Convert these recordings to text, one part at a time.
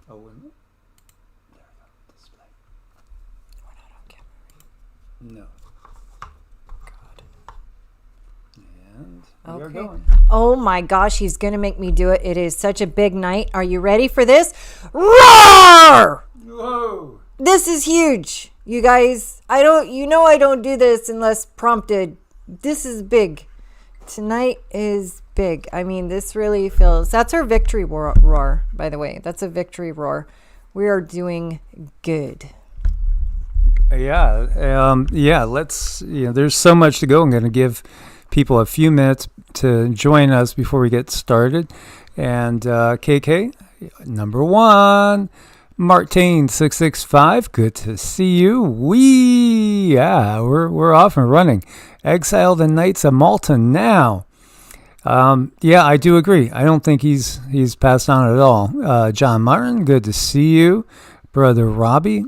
Oh, wait a minute. There we go. Display. We're not on camera. No. God. And we are Okay. going. Oh my gosh, he's going to make me do it. It is such a big night. Are you ready for this? Roar! Whoa! This is huge. You guys, I don't do this unless prompted. This is big. Tonight is big. I mean, this really feels, that's our victory roar, by the way. That's a victory roar. We are doing good. Yeah. Let's, there's so much to go. I'm going to give people a few minutes to join us before we get started. And KK, number one, Martine 665, good to see you. We're off and running. Exile the Knights of Malta now. I do agree. I don't think he's passed on at all. John Martin, good to see you. Brother Robbie,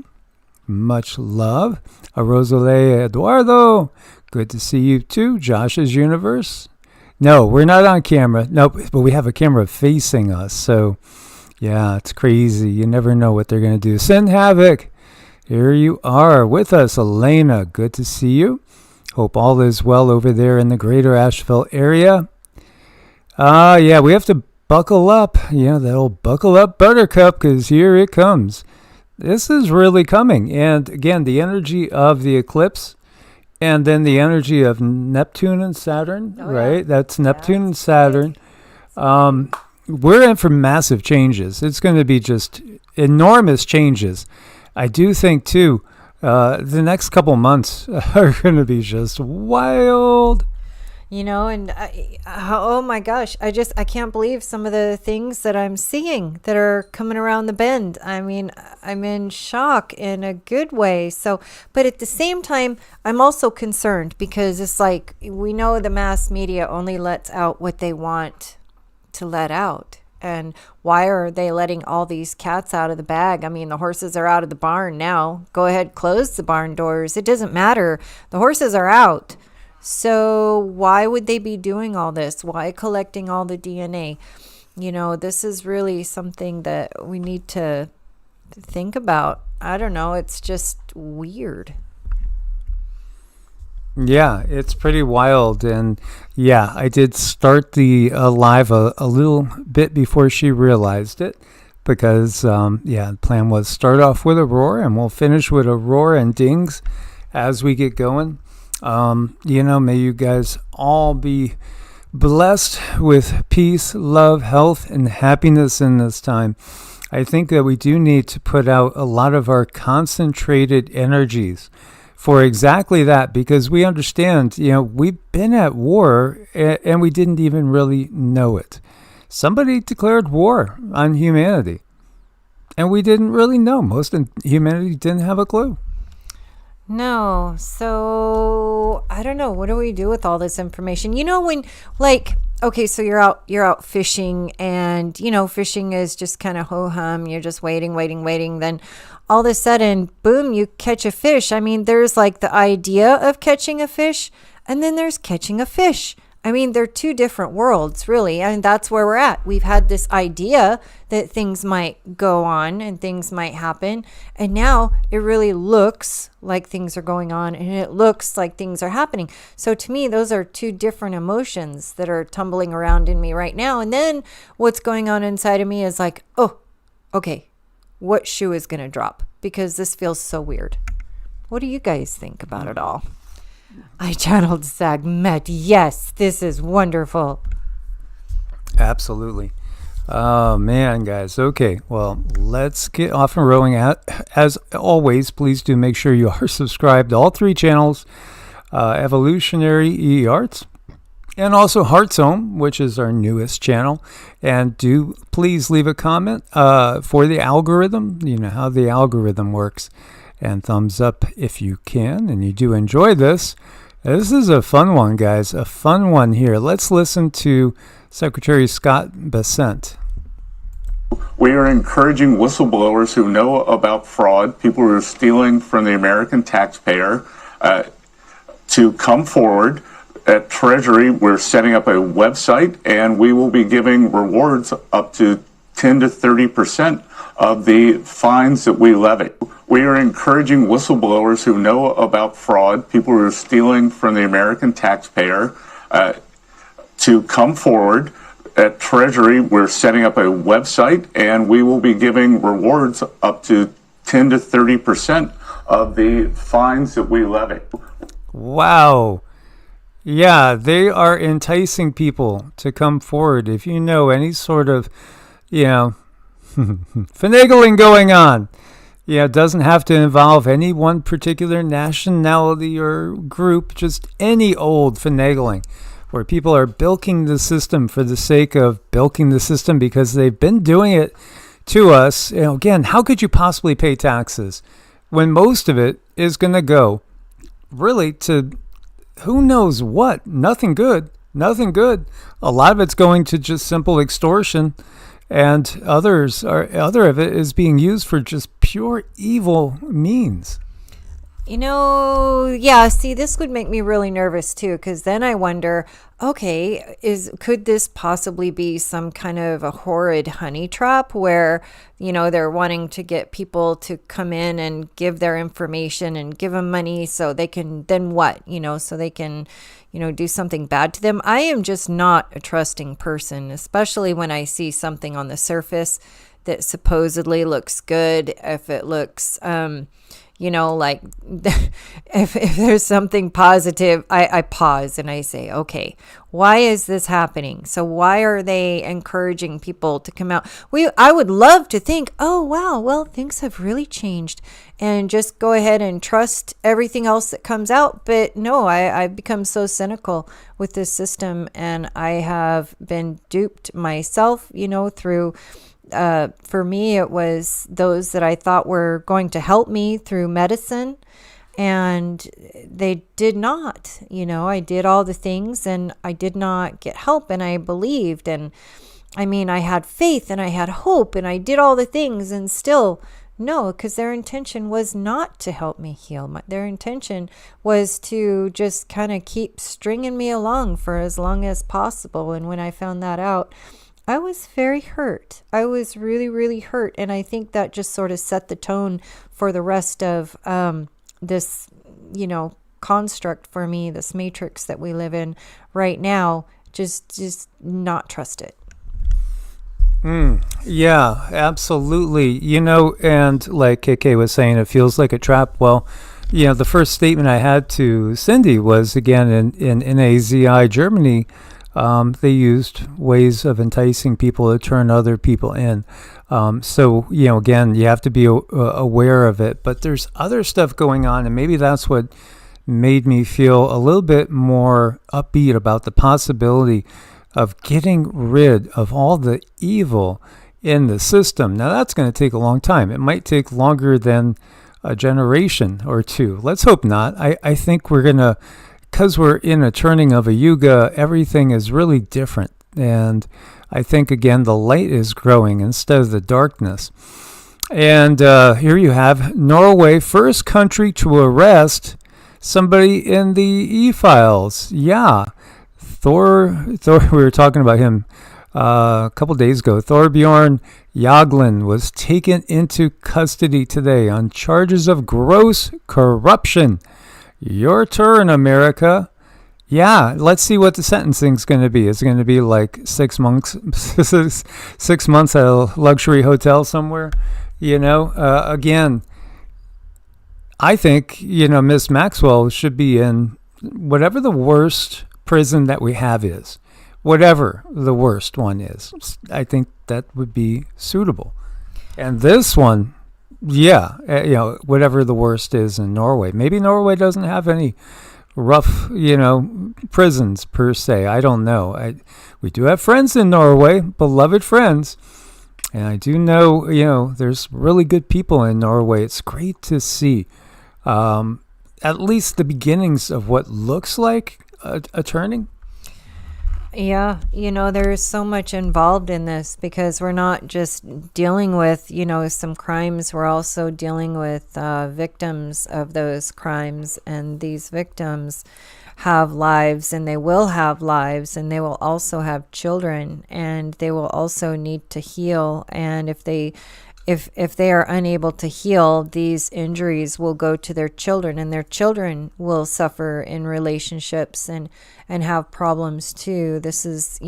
much love. Rosale Eduardo, good to see you too. Josh's Universe. No, we're not on camera. Nope, but we have a camera facing us. So, yeah, it's crazy. You never know what they're going to do. Send Havoc, here you are with us. Elena, good to see you. Hope all is well over there in the greater Asheville area. We have to buckle up. That old buckle up buttercup, because here it comes. This is really coming. And again, the energy of the eclipse and then the energy of Neptune and Saturn, right? Yeah. That's Neptune and Saturn. We're in for massive changes. It's going to be just enormous changes. I do think, too, the next couple months are going to be just wild. And oh my gosh, I can't believe some of the things that I'm seeing that are coming around the bend. I mean, I'm in shock in a good way. So, but at the same time, I'm also concerned because it's like, we know the mass media only lets out what they want to let out. And why are they letting all these cats out of the bag? I mean, the horses are out of the barn now. Go ahead, close the barn doors. It doesn't matter. The horses are out. So why would they be doing all this? Why collecting all the DNA? This is really something that we need to think about. I don't know. It's just weird. Yeah, it's pretty wild. And yeah, I did start the live a little bit before she realized it. Because, the plan was start off with a roar and we'll finish with a roar and dings as we get going. May you guys all be blessed with peace, love, health, and happiness in this time. I think that we do need to put out a lot of our concentrated energies for exactly that, because we understand, we've been at war and we didn't even really know it. Somebody declared war on humanity and we didn't really know. Most of humanity didn't have a clue. No. So I don't know. What do we do with all this information? When okay, so you're out fishing and, fishing is just kind of ho-hum. You're just waiting. Then all of a sudden, boom, you catch a fish. I mean, there's like the idea of catching a fish and then there's catching a fish. I mean, they're two different worlds, really. And that's where we're at. We've had this idea that things might go on and things might happen. And now it really looks like things are going on and it looks like things are happening. So to me, those are two different emotions that are tumbling around in me right now. And then what's going on inside of me is like, oh, okay, what shoe is going to drop? Because this feels so weird. What do you guys think about it all? I channeled Sagmet. Yes, this is wonderful. Absolutely. Oh, man, guys. Okay, well, let's get off and rolling. As always, please do make sure you are subscribed to all three channels, Evolutionary EEARTS, and also Heart's Home, which is our newest channel. And do please leave a comment for the algorithm. You know how the algorithm works. And thumbs up if you can, and you do enjoy this. This is a fun one, guys. A fun one here. Let's listen to Secretary Scott Bessent. We are encouraging whistleblowers who know about fraud, people who are stealing from the American taxpayer, to come forward. At Treasury, we're setting up a website, and we will be giving rewards up to 10 to 30% of the fines that we levy. We are encouraging whistleblowers who know about fraud, people who are stealing from the American taxpayer, to come forward. At Treasury, we're setting up a website, and we will be giving rewards up to 10 to 30% of the fines that we levy. Wow. Yeah, they are enticing people to come forward. If you know any sort of, finagling going on, it doesn't have to involve any one particular nationality or group, just any old finagling where people are bilking the system for the sake of bilking the system because they've been doing it to us. Again, how could you possibly pay taxes when most of it is going to go really to who knows what? Nothing good. Nothing good. A lot of it's going to just simple extortion, and other of it is being used for just pure evil means. Yeah, see, this would make me really nervous too, because then I wonder, okay, could this possibly be some kind of a horrid honey trap where, they're wanting to get people to come in and give their information and give them money so they can, then what, so they can, do something bad to them. I am just not a trusting person, especially when I see something on the surface that supposedly looks good. If it looks, like if there's something positive, I pause and I say, okay, why is this happening? So why are they encouraging people to come out? I would love to think, oh, wow, well, things have really changed and just go ahead and trust everything else that comes out. But no, I've become so cynical with this system, and I have been duped myself, through for me, it was those that I thought were going to help me through medicine, and they did not. I did all the things and I did not get help, and I believed, and I had faith and I had hope and I did all the things, and still no, because their intention was not to help me heal. Their intention was to just kind of keep stringing me along for as long as possible. And when I found that out, I was very hurt. I was really, really hurt. And I think that just sort of set the tone for the rest of this, construct for me, this matrix that we live in right now. Just not trust it. Yeah, absolutely. And like KK was saying, it feels like a trap. Well, the first statement I had to Cindy was, again, in NAZI Germany, they used ways of enticing people to turn other people in. So, again, you have to be aware of it. But there's other stuff going on, and maybe that's what made me feel a little bit more upbeat about the possibility of getting rid of all the evil in the system. Now, that's going to take a long time. It might take longer than a generation or two. Let's hope not. I think we're going to, because we're in a turning of a yuga, everything is really different. And I think, again, the light is growing instead of the darkness. And here you have Norway, first country to arrest somebody in the E-files. Yeah. Thor, we were talking about him a couple days ago. Thorbjorn Jagland was taken into custody today on charges of gross corruption. Your turn, America. Yeah, let's see what the sentencing's going to be. Is it going to be like 6 months, 6 months at a luxury hotel somewhere? Again, I think, Miss Maxwell should be in whatever the worst prison that we have is. Whatever the worst one is. I think that would be suitable. And this one, yeah, whatever the worst is in Norway. Maybe Norway doesn't have any rough, prisons per se. I don't know. We do have friends in Norway, beloved friends. And I do know, there's really good people in Norway. It's great to see at least the beginnings of what looks like a turning. Yeah, there's so much involved in this, because we're not just dealing with, some crimes. We're also dealing with victims of those crimes. And these victims have lives, and they will have lives, and they will also have children, and they will also need to heal. And if they if they are unable to heal, these injuries will go to their children, and their children will suffer in relationships and have problems too. This is,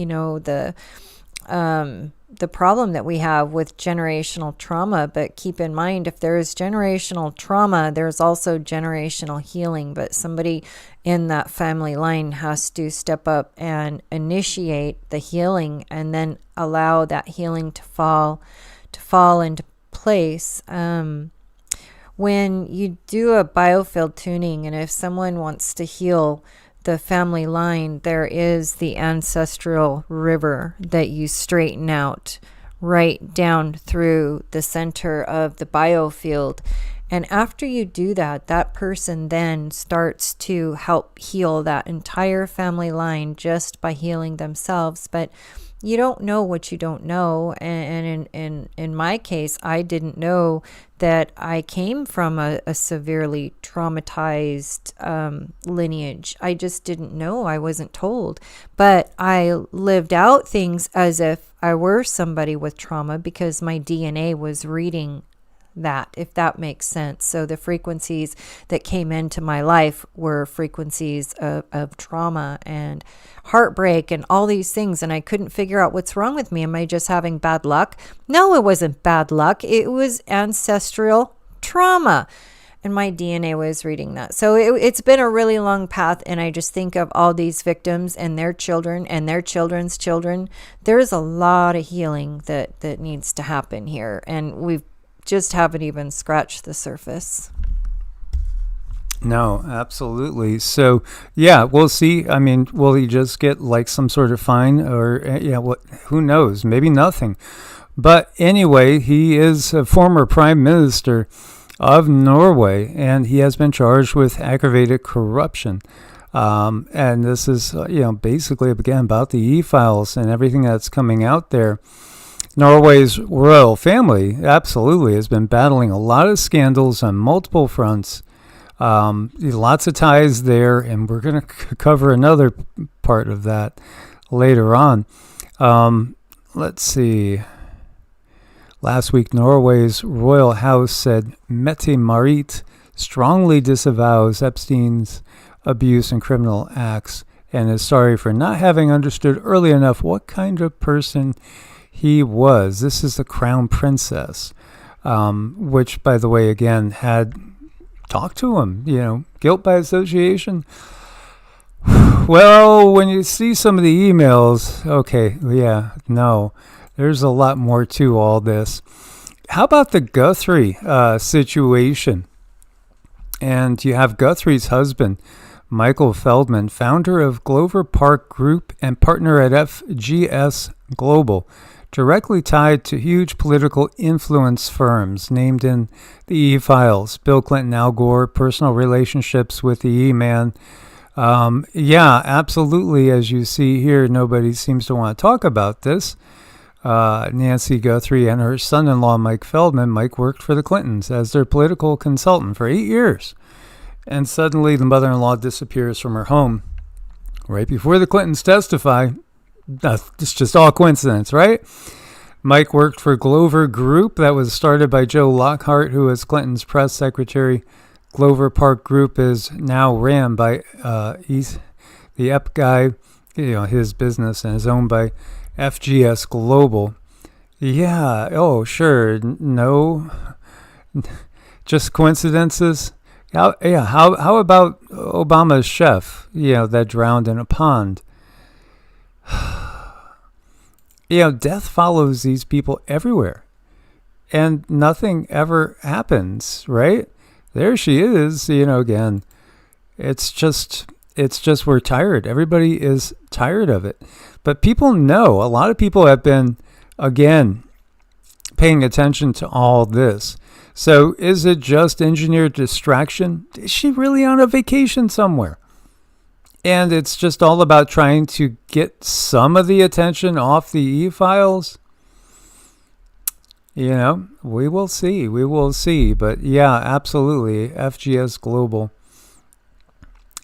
the problem that we have with generational trauma. But keep in mind, if there is generational trauma, there's also generational healing. But somebody in that family line has to step up and initiate the healing, and then allow that healing to fall into place. When you do a biofield tuning, and if someone wants to heal the family line, there is the ancestral river that you straighten out right down through the center of the biofield. And after you do that, that person then starts to help heal that entire family line just by healing themselves. But you don't know what you don't know. And in my case, I didn't know that I came from a severely traumatized lineage. I just didn't know. I wasn't told. But I lived out things as if I were somebody with trauma, because my DNA was reading that, if that makes sense. So the frequencies that came into my life were frequencies of trauma and heartbreak and all these things. And I couldn't figure out what's wrong with me. Am I just having bad luck? No, it wasn't bad luck. It was ancestral trauma. And my DNA was reading that. So it's been a really long path. And I just think of all these victims and their children and their children's children. There's a lot of healing that needs to happen here. And we've just haven't even scratched the surface. No, absolutely. So, yeah, we'll see. I mean, will he just get like some sort of fine, or who knows? Maybe nothing. But anyway, he is a former prime minister of Norway, and he has been charged with aggravated corruption. And this is, basically, again, about the e-files and everything that's coming out there. Norway's royal family absolutely has been battling a lot of scandals on multiple fronts. Lots of ties there, and we're going to cover another part of that later on. Let's see. Last week, Norway's royal house said Mette-Marit strongly disavows Epstein's abuse and criminal acts, and is sorry for not having understood early enough what kind of person he was. This is the crown princess, which, by the way, again, had talked to him, guilt by association. Well, when you see some of the emails, there's a lot more to all this. How about the Guthrie situation? And you have Guthrie's husband, Michael Feldman, founder of Glover Park Group and partner at FGS Global, directly tied to huge political influence firms named in the E-Files. Bill Clinton, Al Gore, personal relationships with the E-Man. Absolutely. As you see here, nobody seems to want to talk about this. Nancy Guthrie and her son-in-law, Mike Feldman. Mike worked for the Clintons as their political consultant for 8 years. And suddenly the mother-in-law disappears from her home right before the Clintons testify. It's just all coincidence, right? Mike worked for Glover Group that was started by Joe Lockhart, who was Clinton's press secretary. Glover Park Group is now ran by the EP guy, his business, and is owned by FGS Global. Yeah, oh, sure. No, just coincidences. How about Obama's chef, that drowned in a pond? Death follows these people everywhere, and nothing ever happens, right? There she is, again. It's just we're tired. Everybody is tired of it. But people know, a lot of people have been, again, paying attention to all this. So is it just engineered distraction? Is she really on a vacation somewhere? And it's just all about trying to get some of the attention off the E-Files? We will see. We will see. But yeah, absolutely. FGS Global.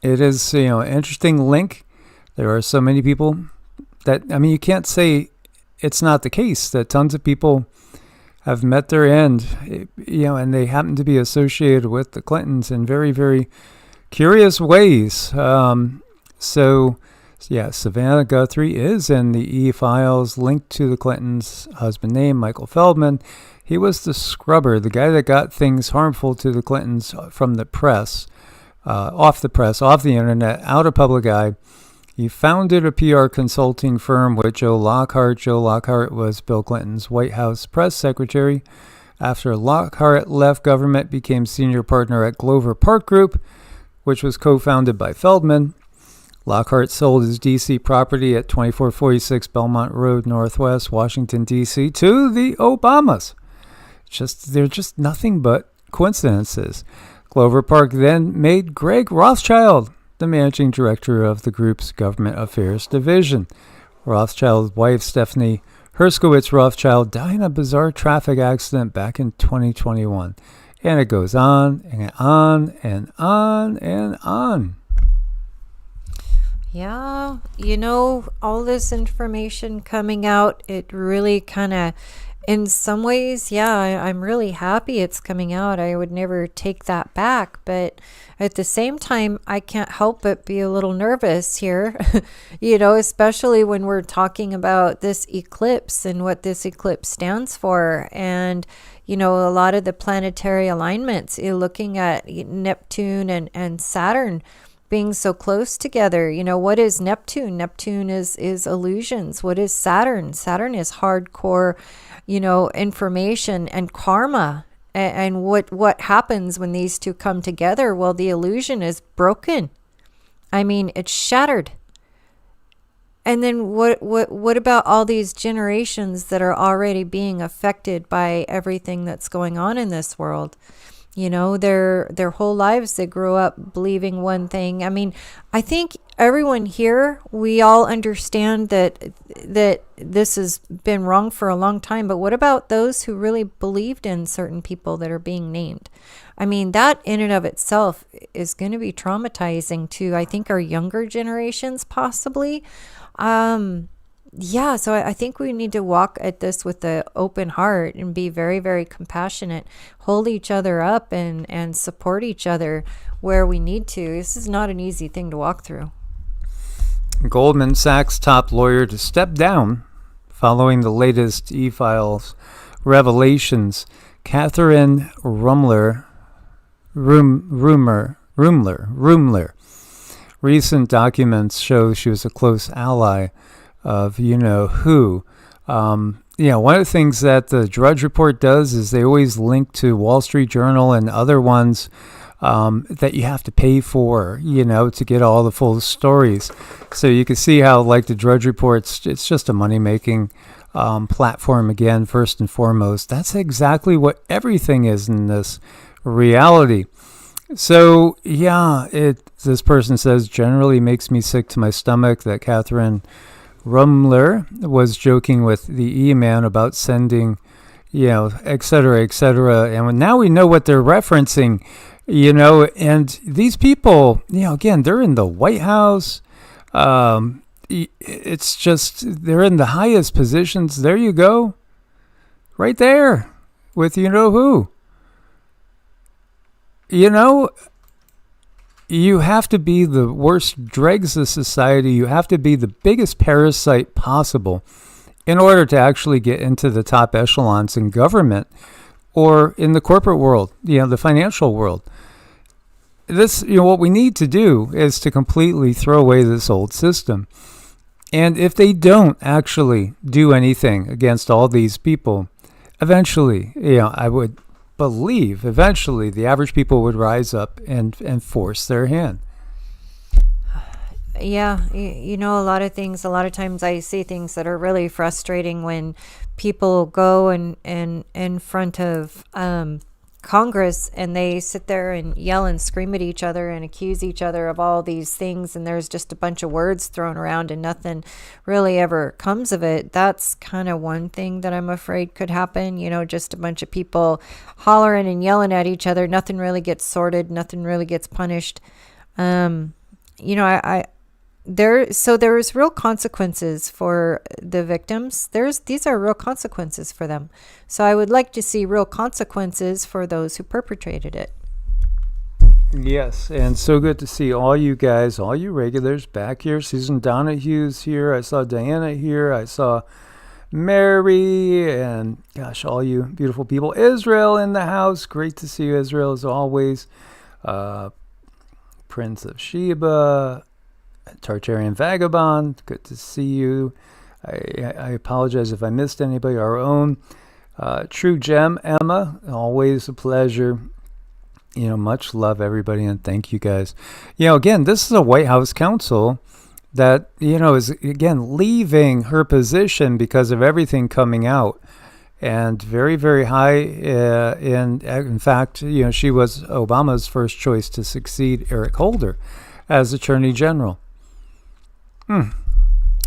It is, an interesting link. There are so many people that, you can't say it's not the case that tons of people have met their end, and they happen to be associated with the Clintons in very, very curious ways. Savannah Guthrie is in the E-Files linked to the Clintons' husband name, Michael Feldman. He was the scrubber, the guy that got things harmful to the Clintons from the press, off the internet, out of public eye. He founded a PR consulting firm with Joe Lockhart. Joe Lockhart was Bill Clinton's White House press secretary. After Lockhart left government, became senior partner at Glover Park Group, which was co-founded by Feldman. Lockhart sold his D.C. property at 2446 Belmont Road, Northwest, Washington, D.C. to the Obamas. They're just nothing but coincidences. Glover Park then made Greg Rothschild the managing director of the group's government affairs division. Rothschild's wife, Stephanie Herskowitz Rothschild, died in a bizarre traffic accident back in 2021. And it goes on and on and on and on. Yeah, all this information coming out, it really kind of, in some ways, I'm really happy it's coming out. I would never take that back. But at the same time, I can't help but be a little nervous here, especially when we're talking about this eclipse and what this eclipse stands for. And, a lot of the planetary alignments, you're looking at Neptune and Saturn being so close together. What is Neptune? Neptune is illusions. What is Saturn? Saturn is hardcore, information and karma. And what happens when these two come together? Well, the illusion is broken. I mean, it's shattered. And then what about all these generations that are already being affected by everything that's going on in this world? Their whole lives, they grew up believing one thing. I mean, I think everyone here, we all understand that this has been wrong for a long time. But what about those who really believed in certain people that are being named? I mean, that in and of itself is going to be traumatizing to, I think, our younger generations, possibly. So I think we need to walk at this with an open heart and be very, very compassionate, hold each other up and support each other where we need to. This is not an easy thing to walk through. Goldman Sachs top lawyer to step down following the latest E-Files revelations. Catherine Rumler. Recent documents show she was a close ally of who. One of the things that the Drudge Report does is they always link to Wall Street Journal and other ones that you have to pay for, to get all the full stories. So you can see how, like the Drudge Reports, it's just a money-making platform again, first and foremost. That's exactly what everything is in this reality. So, this person says, generally makes me sick to my stomach that Catherine Rumler was joking with the E-Man about sending, et cetera, et cetera. And now we know what they're referencing, and these people, again, they're in the White House. It's just, they're in the highest positions. There you go. Right there with who. You have to be the worst dregs of society. You have to be the biggest parasite possible in order to actually get into the top echelons in government or in the corporate world, the financial world. This, what we need to do is to completely throw away this old system. And if they don't actually do anything against all these people, eventually, I would believe eventually the average people would rise up and force their hand. Yeah, a lot of times I see things that are really frustrating when people go and in front of Congress and they sit there and yell and scream at each other and accuse each other of all these things, and there's just a bunch of words thrown around and nothing really ever comes of it. That's kind of one thing that I'm afraid could happen, just a bunch of people hollering and yelling at each other. Nothing really gets sorted, nothing really gets punished. there's real consequences for the victims. These are real consequences for them. So I would like to see real consequences for those who perpetrated it. Yes, and so good to see all you guys, all you regulars back here. Susan Donahue's here. I saw Diana here. I saw Mary, and gosh, all you beautiful people. Israel in the house. Great to see you, Israel, as always. Prince of Sheba, Tartarian Vagabond. Good to see you. I apologize if I missed anybody. Our own True Gem, Emma. Always a pleasure. Much love, everybody, and thank you guys. Again, this is a White House counsel that, is, again, leaving her position because of everything coming out. And very, very high in fact, she was Obama's first choice to succeed Eric Holder as Attorney General.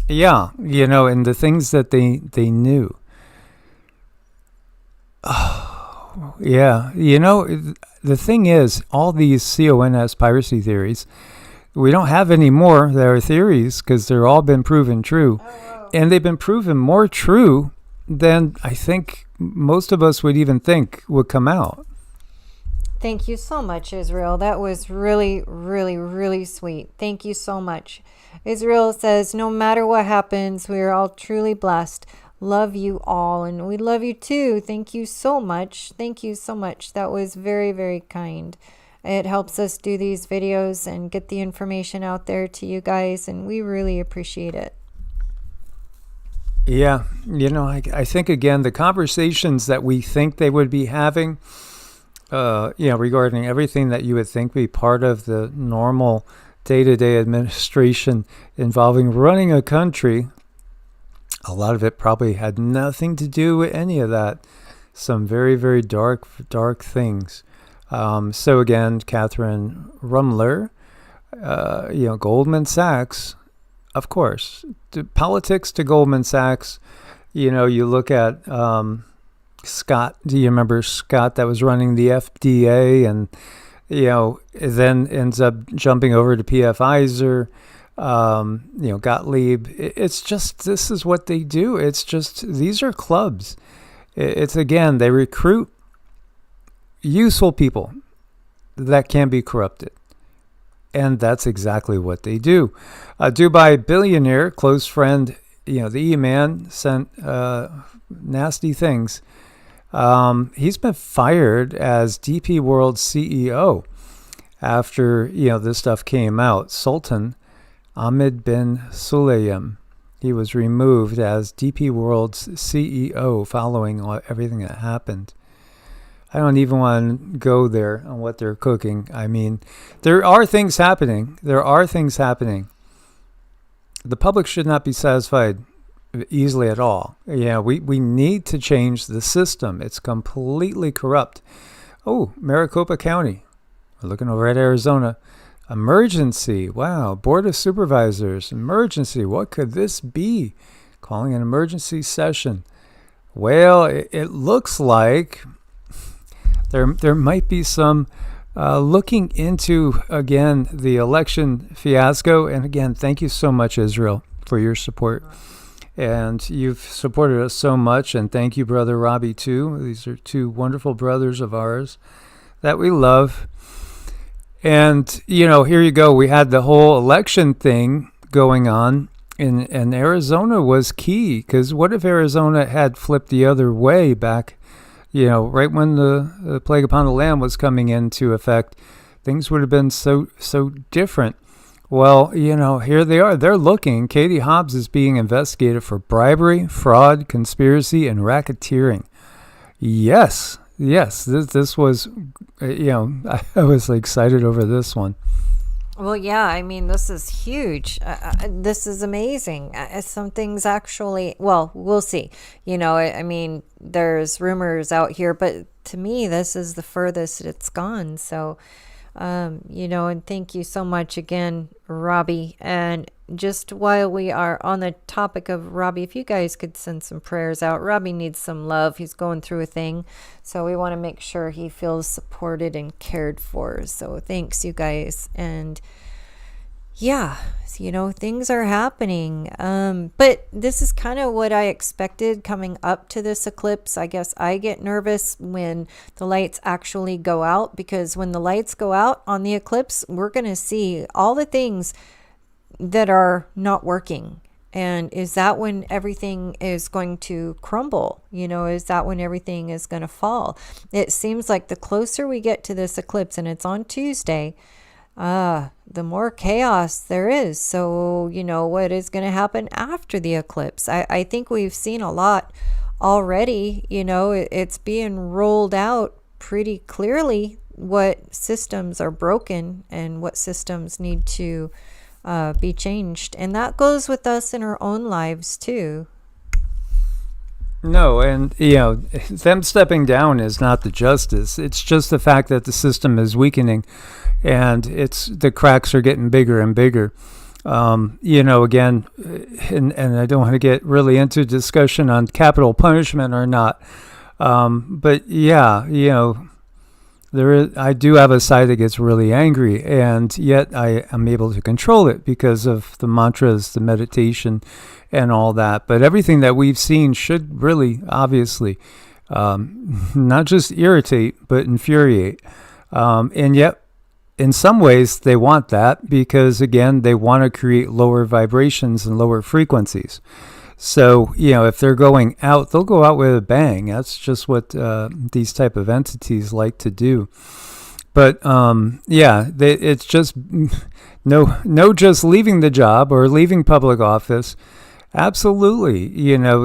Yeah, and the things that they knew. Oh, yeah, the thing is, all these CONS piracy theories, we don't have any more that are theories because they're all been proven true. And they've been proven more true than I think most of us would even think would come out. Thank you so much, Israel. That was really, really, really sweet. Thank you so much. Israel says, no matter what happens, we are all truly blessed. Love you all, and we love you too. Thank you so much. Thank you so much. That was very, very kind. It helps us do these videos and get the information out there to you guys, and we really appreciate it. Yeah, I think, again, the conversations that we think they would be having, regarding everything that you would think be part of the normal day-to-day administration involving running a country, a lot of it probably had nothing to do with any of that. Some very, very dark things. So again, Catherine Rumler, Goldman Sachs, of course, politics to Goldman Sachs. You look at Scott. Do you remember Scott that was running the FDA and, then ends up jumping over to Pfizer? Gottlieb. It's just, this is what they do. It's just, these are clubs. It's, again, they recruit useful people that can be corrupted. And that's exactly what they do. A Dubai billionaire, close friend, the E-Man, sent nasty things. He's been fired as DP World CEO after, this stuff came out. Sultan Ahmed bin Sulayem. He was removed as DP World's CEO following everything that happened. I don't even want to go there on what they're cooking. I mean, there are things happening. The public should not be satisfied easily at all. We need to change the system. It's completely corrupt. Oh, Maricopa County. We're looking over at Arizona. Emergency. Wow. Board of Supervisors. Emergency. What could this be? Calling an emergency session. Well, it looks like there might be some looking into, again, the election fiasco. And again, thank you so much, Israel, for your support. And you've supported us so much. And thank you, Brother Robbie, too. These are two wonderful brothers of ours that we love. And, here you go. We had the whole election thing going on, and Arizona was key, because what if Arizona had flipped the other way back, right when the plague upon the land was coming into effect? Things would have been so different. Well, here they are. They're looking. Katie Hobbs is being investigated for bribery, fraud, conspiracy, and racketeering. Yes, this was, I was excited over this one. Well, yeah, I mean, this is huge. This is amazing. Some things actually, well, we'll see. I mean, there's rumors out here, but to me, this is the furthest it's gone. So, and thank you so much again, Robbie. And just while we are on the topic of Robbie, if you guys could send some prayers out. Robbie needs some love. He's going through a thing. So we want to make sure he feels supported and cared for. So thanks, you guys. And yeah, things are happening. But this is kind of what I expected coming up to this eclipse. I guess I get nervous when the lights actually go out, because when the lights go out on the eclipse, we're going to see all the things that are not working. And is that when everything is going to crumble? Is that when everything is going to fall? It seems like the closer we get to this eclipse, and it's on Tuesday, the more chaos there is. So, what is going to happen after the eclipse? I think we've seen a lot already. It's being rolled out pretty clearly what systems are broken and what systems need to be changed. And that goes with us in our own lives too. No, and them stepping down is not the justice. It's just the fact that the system is weakening, and the cracks are getting bigger and bigger. Again, and I don't want to get really into discussion on capital punishment or not, but yeah, I do have a side that gets really angry, and yet I am able to control it because of the mantras, the meditation, and all that. But everything that we've seen should really, obviously, not just irritate, but infuriate. And yet, in some ways, they want that because, again, they want to create lower vibrations and lower frequencies. So, if they're going out, they'll go out with a bang. That's just what these type of entities like to do. But, it's just no just leaving the job or leaving public office. Absolutely.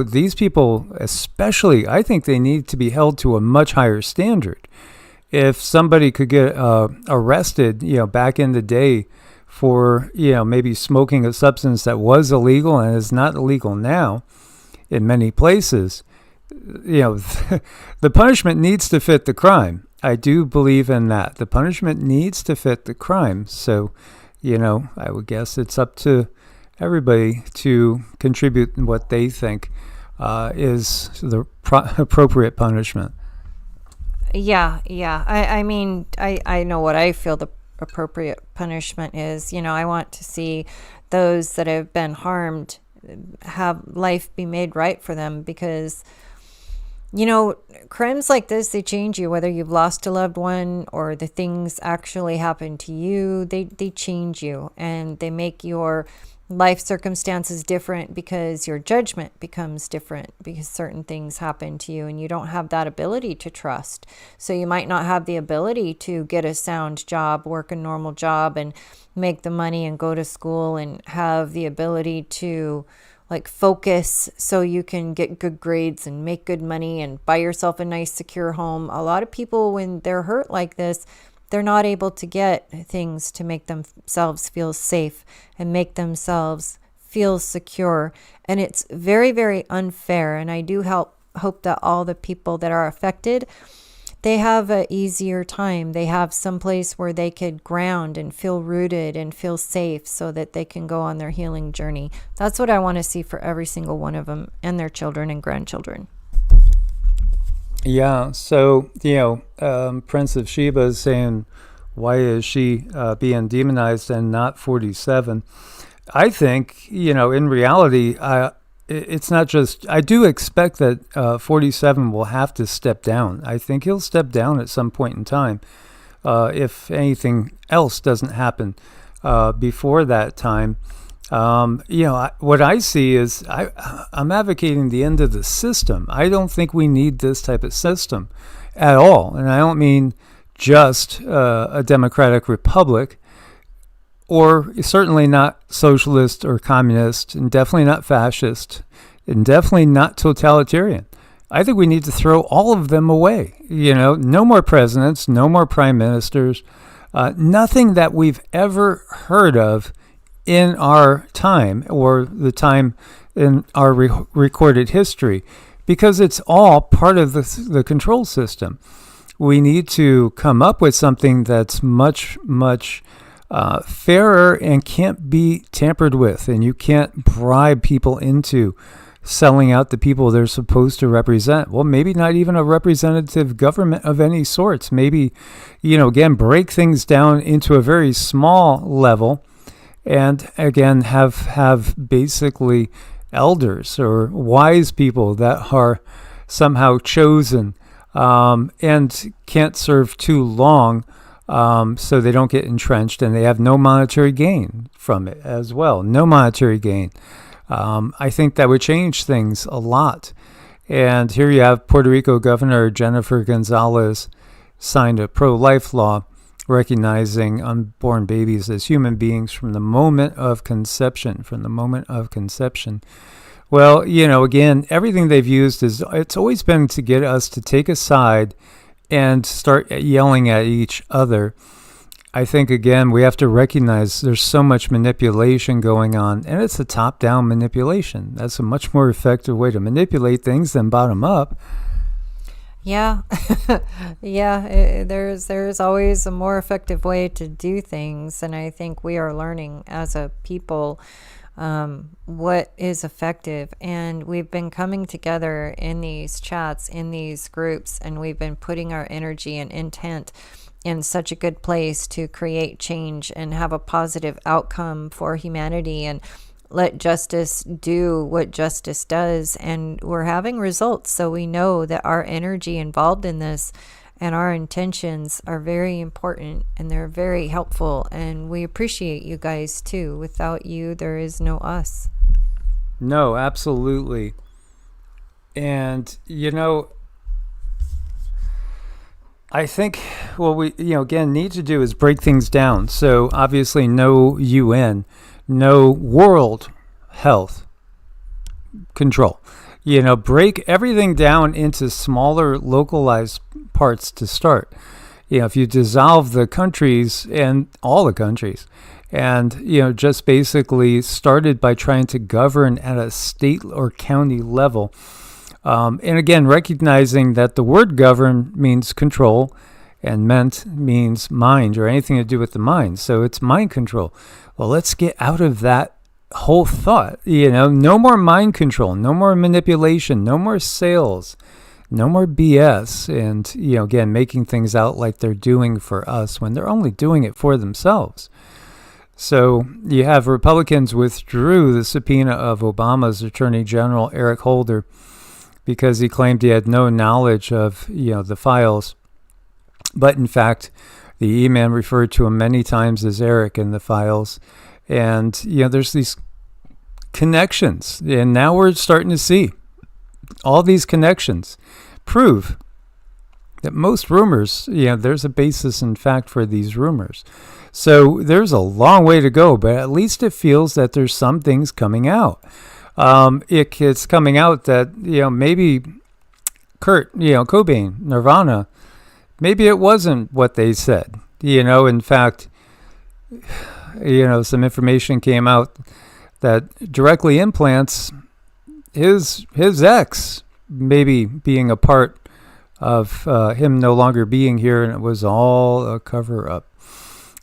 These people, especially, I think they need to be held to a much higher standard. If somebody could get arrested, back in the day for, maybe smoking a substance that was illegal and is not illegal now in many places, the punishment needs to fit the crime. I do believe in that. The punishment needs to fit the crime. So, I would guess it's up to everybody to contribute what they think is the appropriate punishment. Yeah. I mean, I know what I feel the appropriate punishment is. I want to see those that have been harmed have life be made right for them, because crimes like this, they change you, whether you've lost a loved one or the things actually happen to you. They change you, and they make your life circumstances different because your judgment becomes different because certain things happen to you and you don't have that ability to trust. So you might not have the ability to get a sound job, work a normal job, and make the money and go to school and have the ability to focus so you can get good grades and make good money and buy yourself a nice secure home. A lot of people, when they're hurt like this, they're not able to get things to make themselves feel safe and make themselves feel secure. And it's very, very unfair. And I do hope that all the people that are affected, they have an easier time. They have some place where they could ground and feel rooted and feel safe so that they can go on their healing journey. That's what I want to see for every single one of them and their children and grandchildren. Yeah, so, Prince of Sheba is saying, why is she being demonized and not 47? I think, in reality, it's not just, I do expect that 47 will have to step down. I think he'll step down at some point in time if anything else doesn't happen before that time. What I see is I'm advocating the end of the system. I don't think we need this type of system at all. And I don't mean just a democratic republic, or certainly not socialist or communist, and definitely not fascist, and definitely not totalitarian. I think we need to throw all of them away. No more presidents, no more prime ministers, nothing that we've ever heard of in our time or the time in our recorded history, because it's all part of the control system. We need to come up with something that's much, much fairer and can't be tampered with, and you can't bribe people into selling out the people they're supposed to represent. Well, maybe not even a representative government of any sorts. Maybe, again, break things down into a very small level and again have basically elders or wise people that are somehow chosen, and can't serve too long, so they don't get entrenched, and they have no monetary gain from it as well. No monetary gain. I think that would change things a lot. And here you have Puerto Rico Governor Jennifer Gonzalez signed a pro-life law recognizing unborn babies as human beings from the moment of conception. Well, again, everything they've used it's always been to get us to take a side and start yelling at each other. I think, again, we have to recognize there's so much manipulation going on, and it's a top-down manipulation. That's a much more effective way to manipulate things than bottom-up. Yeah. There's always a more effective way to do things, and I think we are learning as a people what is effective. And we've been coming together in these chats, in these groups, and we've been putting our energy and intent in such a good place to create change and have a positive outcome for humanity and let justice do what justice does. And we're having results. So we know that our energy involved in this and our intentions are very important, and they're very helpful. And we appreciate you guys too. Without you, there is no us. No, absolutely. And, I think what we, again, need to do is break things down. So obviously no UN, no World Health Control. Break everything down into smaller localized parts to start. If you dissolve the countries and all the countries and, just basically started by trying to govern at a state or county level. And again, recognizing that the word govern means control and ment means mind or anything to do with the mind. So it's mind control. Well, let's get out of that whole thought. No more mind control, no more manipulation, no more sales, no more BS. And, again, making things out like they're doing for us when they're only doing it for themselves. So you have Republicans withdrew the subpoena of Obama's Attorney General Eric Holder because he claimed he had no knowledge of, the files. But in fact, the E-Man referred to him many times as Eric in the files. And, there's these connections. And now we're starting to see all these connections prove that most rumors, there's a basis in fact for these rumors. So there's a long way to go, but at least it feels that there's some things coming out. It's coming out that, maybe Kurt, Cobain, Nirvana, maybe it wasn't what they said. In fact, some information came out that directly implants his ex maybe being a part of him no longer being here, and it was all a cover-up.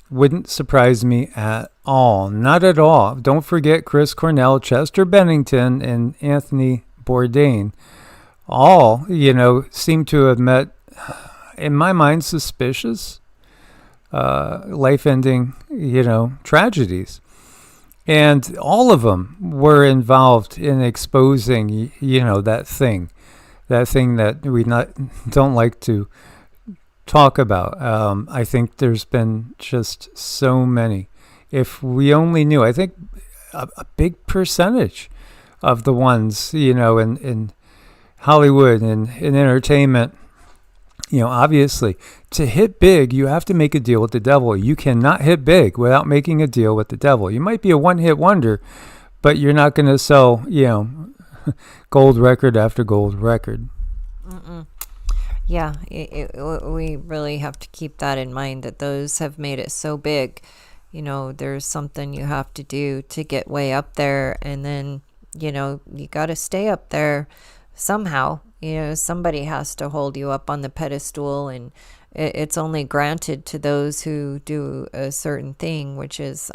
Wouldn't surprise me at all. Not at all. Don't forget Chris Cornell, Chester Bennington, and Anthony Bourdain. All, seem to have met, in my mind, suspicious, life-ending, tragedies. And all of them were involved in exposing, that thing that we don't like to talk about. I think there's been just so many. If we only knew, I think a big percentage of the ones, in Hollywood and in entertainment, obviously, to hit big, you have to make a deal with the devil. You cannot hit big without making a deal with the devil. You might be a one-hit wonder, but you're not going to sell, gold record after gold record. Mm-mm. Yeah, we really have to keep that in mind, that those have made it so big. There's something you have to do to get way up there, and then, you got to stay up there somehow. Somebody has to hold you up on the pedestal, and it's only granted to those who do a certain thing, which is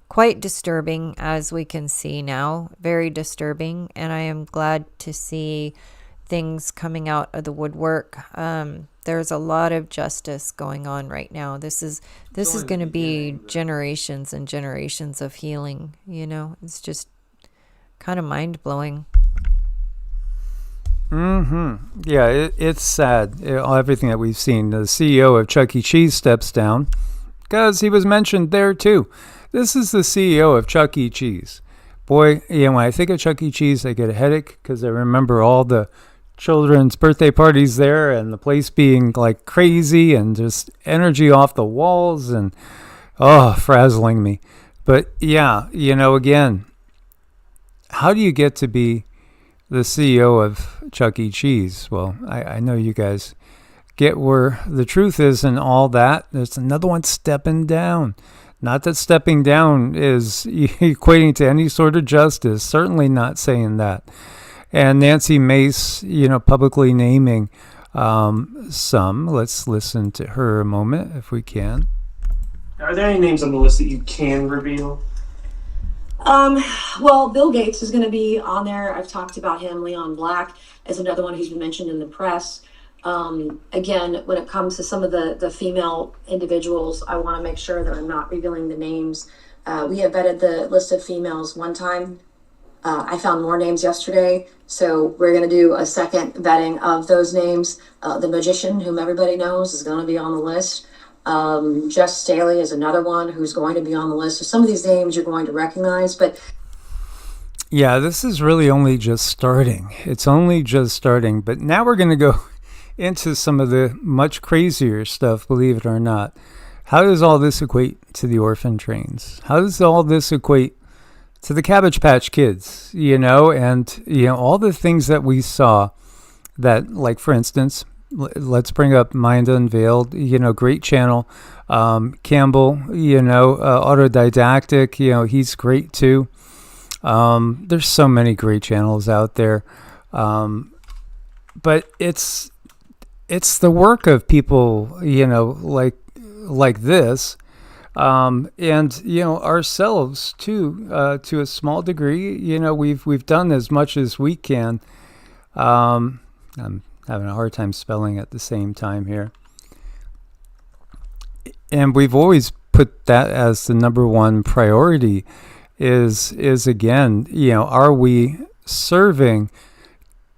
quite disturbing, as we can see now. Very disturbing, and I am glad to see things coming out of the woodwork. There's a lot of justice going on right now. This is going to be generations and generations of healing. It's just kind of mind blowing. Yeah, it's sad. Everything that we've seen. The CEO of Chuck E. Cheese steps down because he was mentioned there too. This is the CEO of Chuck E. Cheese. Boy, when I think of Chuck E. Cheese, I get a headache because I remember all the children's birthday parties there and the place being like crazy and just energy off the walls and frazzling me. But yeah, again, how do you get to be the CEO of Chuck E. Cheese? Well, I know you guys get where the truth is and all that. There's another one stepping down. Not that stepping down is equating to any sort of justice. Certainly not saying that. And Nancy Mace, publicly naming some. Let's listen to her a moment if we can. Are there any names on the list that you can reveal? Well, Bill Gates is going to be on there. I've talked about him. Leon Black is another one who's been mentioned in the press. Again, when it comes to some of the female individuals, I want to make sure that I'm not revealing the names. We have vetted the list of females one time. I found more names yesterday, so we're going to do a second vetting of those names. The magician, whom everybody knows, is going to be on the list. Jess Staley is another one who's going to be on the list. So some of these names you're going to recognize, but yeah, this is really only just starting. It's only just starting, but now we're going to go into some of the much crazier stuff, believe it or not. How does all this equate to the orphan trains? How does all this equate to the Cabbage Patch Kids, and, all the things that we saw that, like, for instance, let's bring up Mind Unveiled, great channel. Campbell, Autodidactic, he's great too. There's so many great channels out there. But it's the work of people, like this. And ourselves too, to a small degree. We've done as much as we can. I'm having a hard time spelling at the same time here, and we've always put that as the number one priority. Is again, are we serving,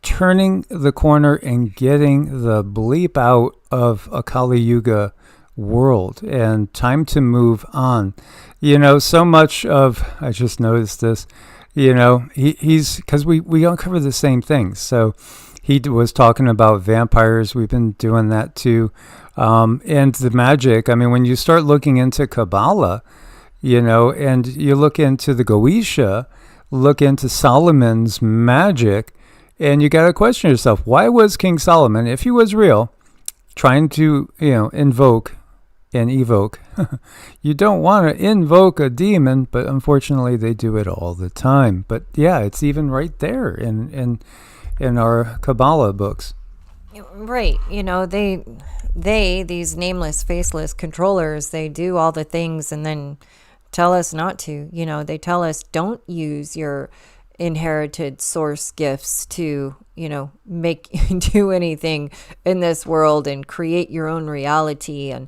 turning the corner and getting the bleep out of a Kali Yuga world and time to move on. So much of, I just noticed this, he's because we uncover the same things. So he was talking about vampires. We've been doing that too. And the magic. I mean, when you start looking into Kabbalah, and you look into the Goetia, look into Solomon's magic, and you got to question yourself, why was King Solomon, if he was real, trying to, invoke and evoke? You don't want to invoke a demon, but unfortunately they do it all the time. But yeah, it's even right there in our Kabbalah books. Right. These nameless, faceless controllers, they do all the things and then tell us not to. They tell us don't use your inherited source gifts to, make do anything in this world and create your own reality and,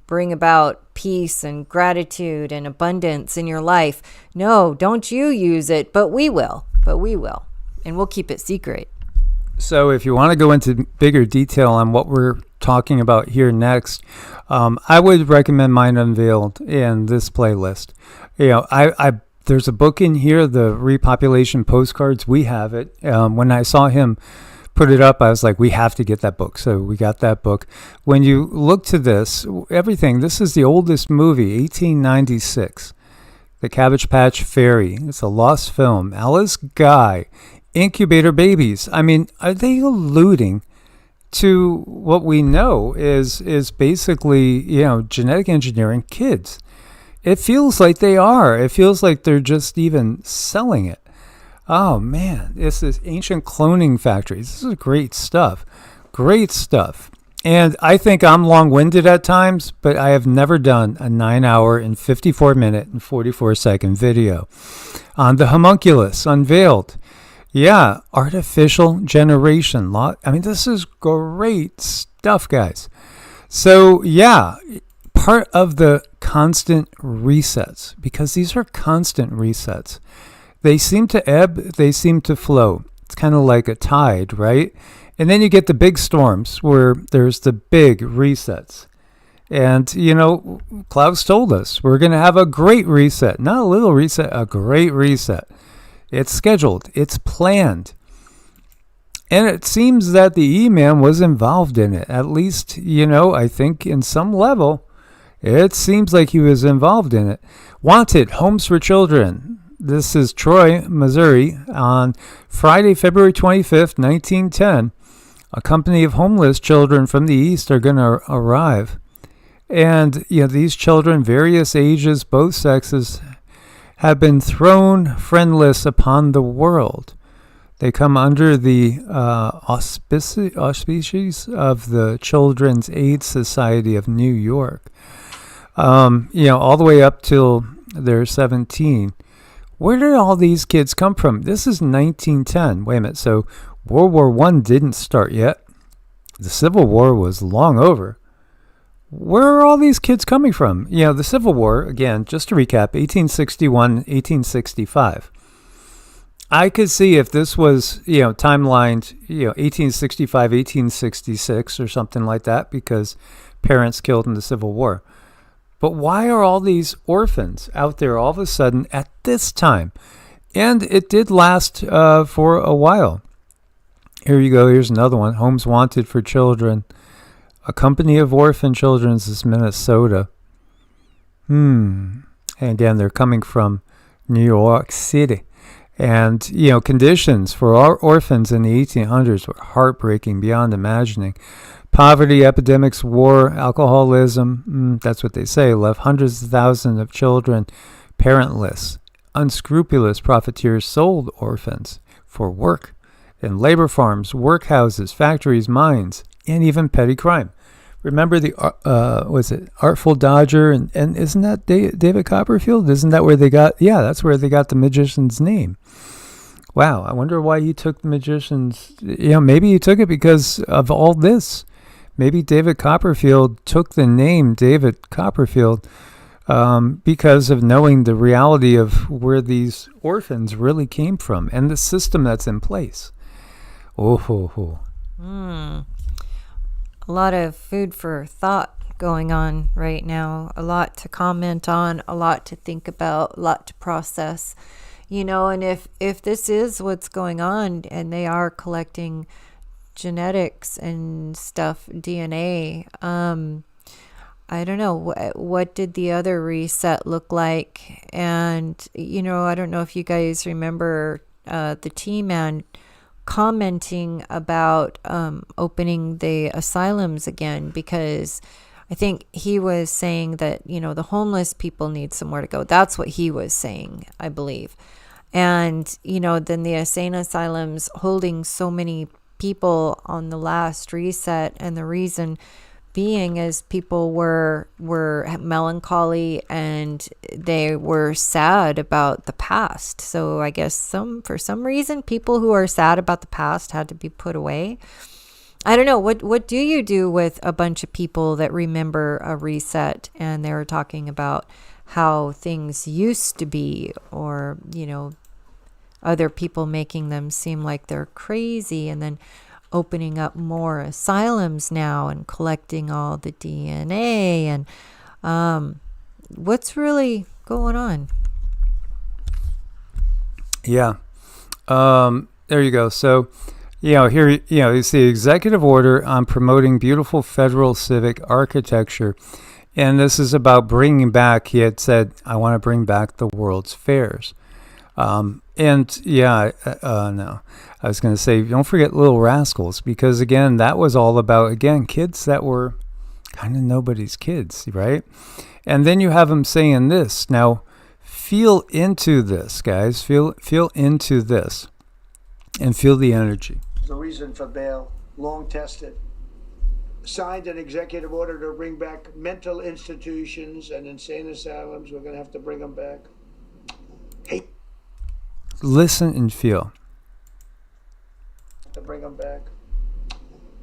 bring about peace and gratitude and abundance in your life. No, don't you use it, but we will. And we'll keep it secret. So if you want to go into bigger detail on what we're talking about here next, I would recommend Mind Unveiled in this playlist. There's a book in here, the Repopulation Postcards. We have it. When I saw him put it up, I was like, we have to get that book. So we got that book. When you look to this, this is the oldest movie, 1896. The Cabbage Patch Fairy. It's a lost film. Alice Guy. Incubator babies. I mean, are they alluding to what we know is basically, genetic engineering kids? It feels like they are. It feels like they're just even selling it. Oh, man. It's this ancient cloning factories. This is great stuff. Great stuff. And I think I'm long-winded at times, but I have never done a 9-hour and 54-minute and 44-second video on the homunculus unveiled. Yeah, artificial generation. I mean, this is great stuff, guys. So, yeah, part of the constant resets, because these are constant resets. They seem to ebb, they seem to flow. It's kind of like a tide, right? And then you get the big storms where there's the big resets. And, Klaus told us we're going to have a great reset, not a little reset, a great reset. It's scheduled, it's planned. And it seems that the E-Man was involved in it. At least, I think in some level, it seems like he was involved in it. Wanted, Homes for Children. This is Troy, Missouri. On Friday, February 25th, 1910, a company of homeless children from the East are going to arrive. And, these children, various ages, both sexes, have been thrown friendless upon the world. They come under the auspices of the Children's Aid Society of New York. All the way up till they're 17. Where did all these kids come from? This is 1910. Wait a minute. So World War I didn't start yet. The Civil War was long over. Where are all these kids coming from? The Civil War, again, just to recap, 1861, 1865. I could see if this was, timelined, 1865, 1866 or something like that, because parents killed in the Civil War. But why are all these orphans out there all of a sudden at this time? And it did last for a while. Here you go. Here's another one. Homes Wanted for Children. A company of orphan children is Minnesota. And again, they're coming from New York City. And, conditions for our orphans in the 1800s were heartbreaking beyond imagining. Poverty, epidemics, war, alcoholism, that's what they say, left hundreds of thousands of children parentless. Unscrupulous profiteers sold orphans for work in labor farms, workhouses, factories, mines, and even petty crime. Remember the, Artful Dodger, and isn't that David Copperfield? Isn't that where they got, that's where they got the magician's name. Wow, I wonder why he took the magician's, maybe he took it because of all this. Maybe David Copperfield took the name David Copperfield because of knowing the reality of where these orphans really came from and the system that's in place. A lot of food for thought going on right now. A lot to comment on, a lot to think about, a lot to process. And if this is what's going on and they are collecting genetics and stuff, DNA, I don't know, what did the other reset look like? And, I don't know if you guys remember the T-Man commenting about opening the asylums again, because I think he was saying that, the homeless people need somewhere to go. That's what he was saying, I believe. And, then the insane asylums holding so many people on the last reset, and the reason being is people were melancholy and they were sad about the past. So I guess for some reason people who are sad about the past had to be put away. I don't know, what do you do with a bunch of people that remember a reset and they were talking about how things used to be, or other people making them seem like they're crazy, and then opening up more asylums now and collecting all the DNA, and what's really going on? Yeah. There you go. So, here, it's the executive order on promoting beautiful federal civic architecture. And this is about bringing back, he had said, I want to bring back the World's Fairs. No, I was going to say, don't forget Little Rascals, because again, that was all about, again, kids that were kind of nobody's kids, right? And then you have them saying this. Now, feel into this, guys. Feel into this and feel the energy. The reason for bail, long tested. Signed an executive order to bring back mental institutions and insane asylums. We're going to have to bring them back. Hey. Listen and feel. to bring them back.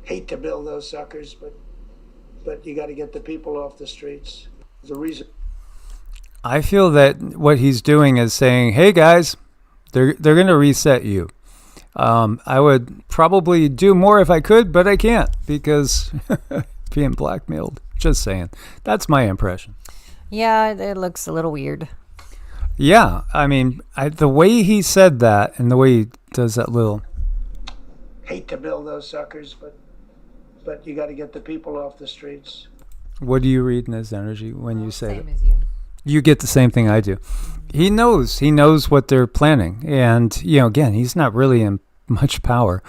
Hate to build those suckers, but you got to get the people off the streets. The reason. I feel that what he's doing is saying, "Hey guys, they're going to reset you." I would probably do more if I could, but I can't because being blackmailed. Just saying. That's my impression. Yeah, it looks a little weird. Yeah, I mean, the way he said that and the way he does that little. Hate to build those suckers, but you got to get the people off the streets. What do you read in his energy when you say Same that? as you. You get the same thing I do. He knows what they're planning. And, again, he's not really in much power,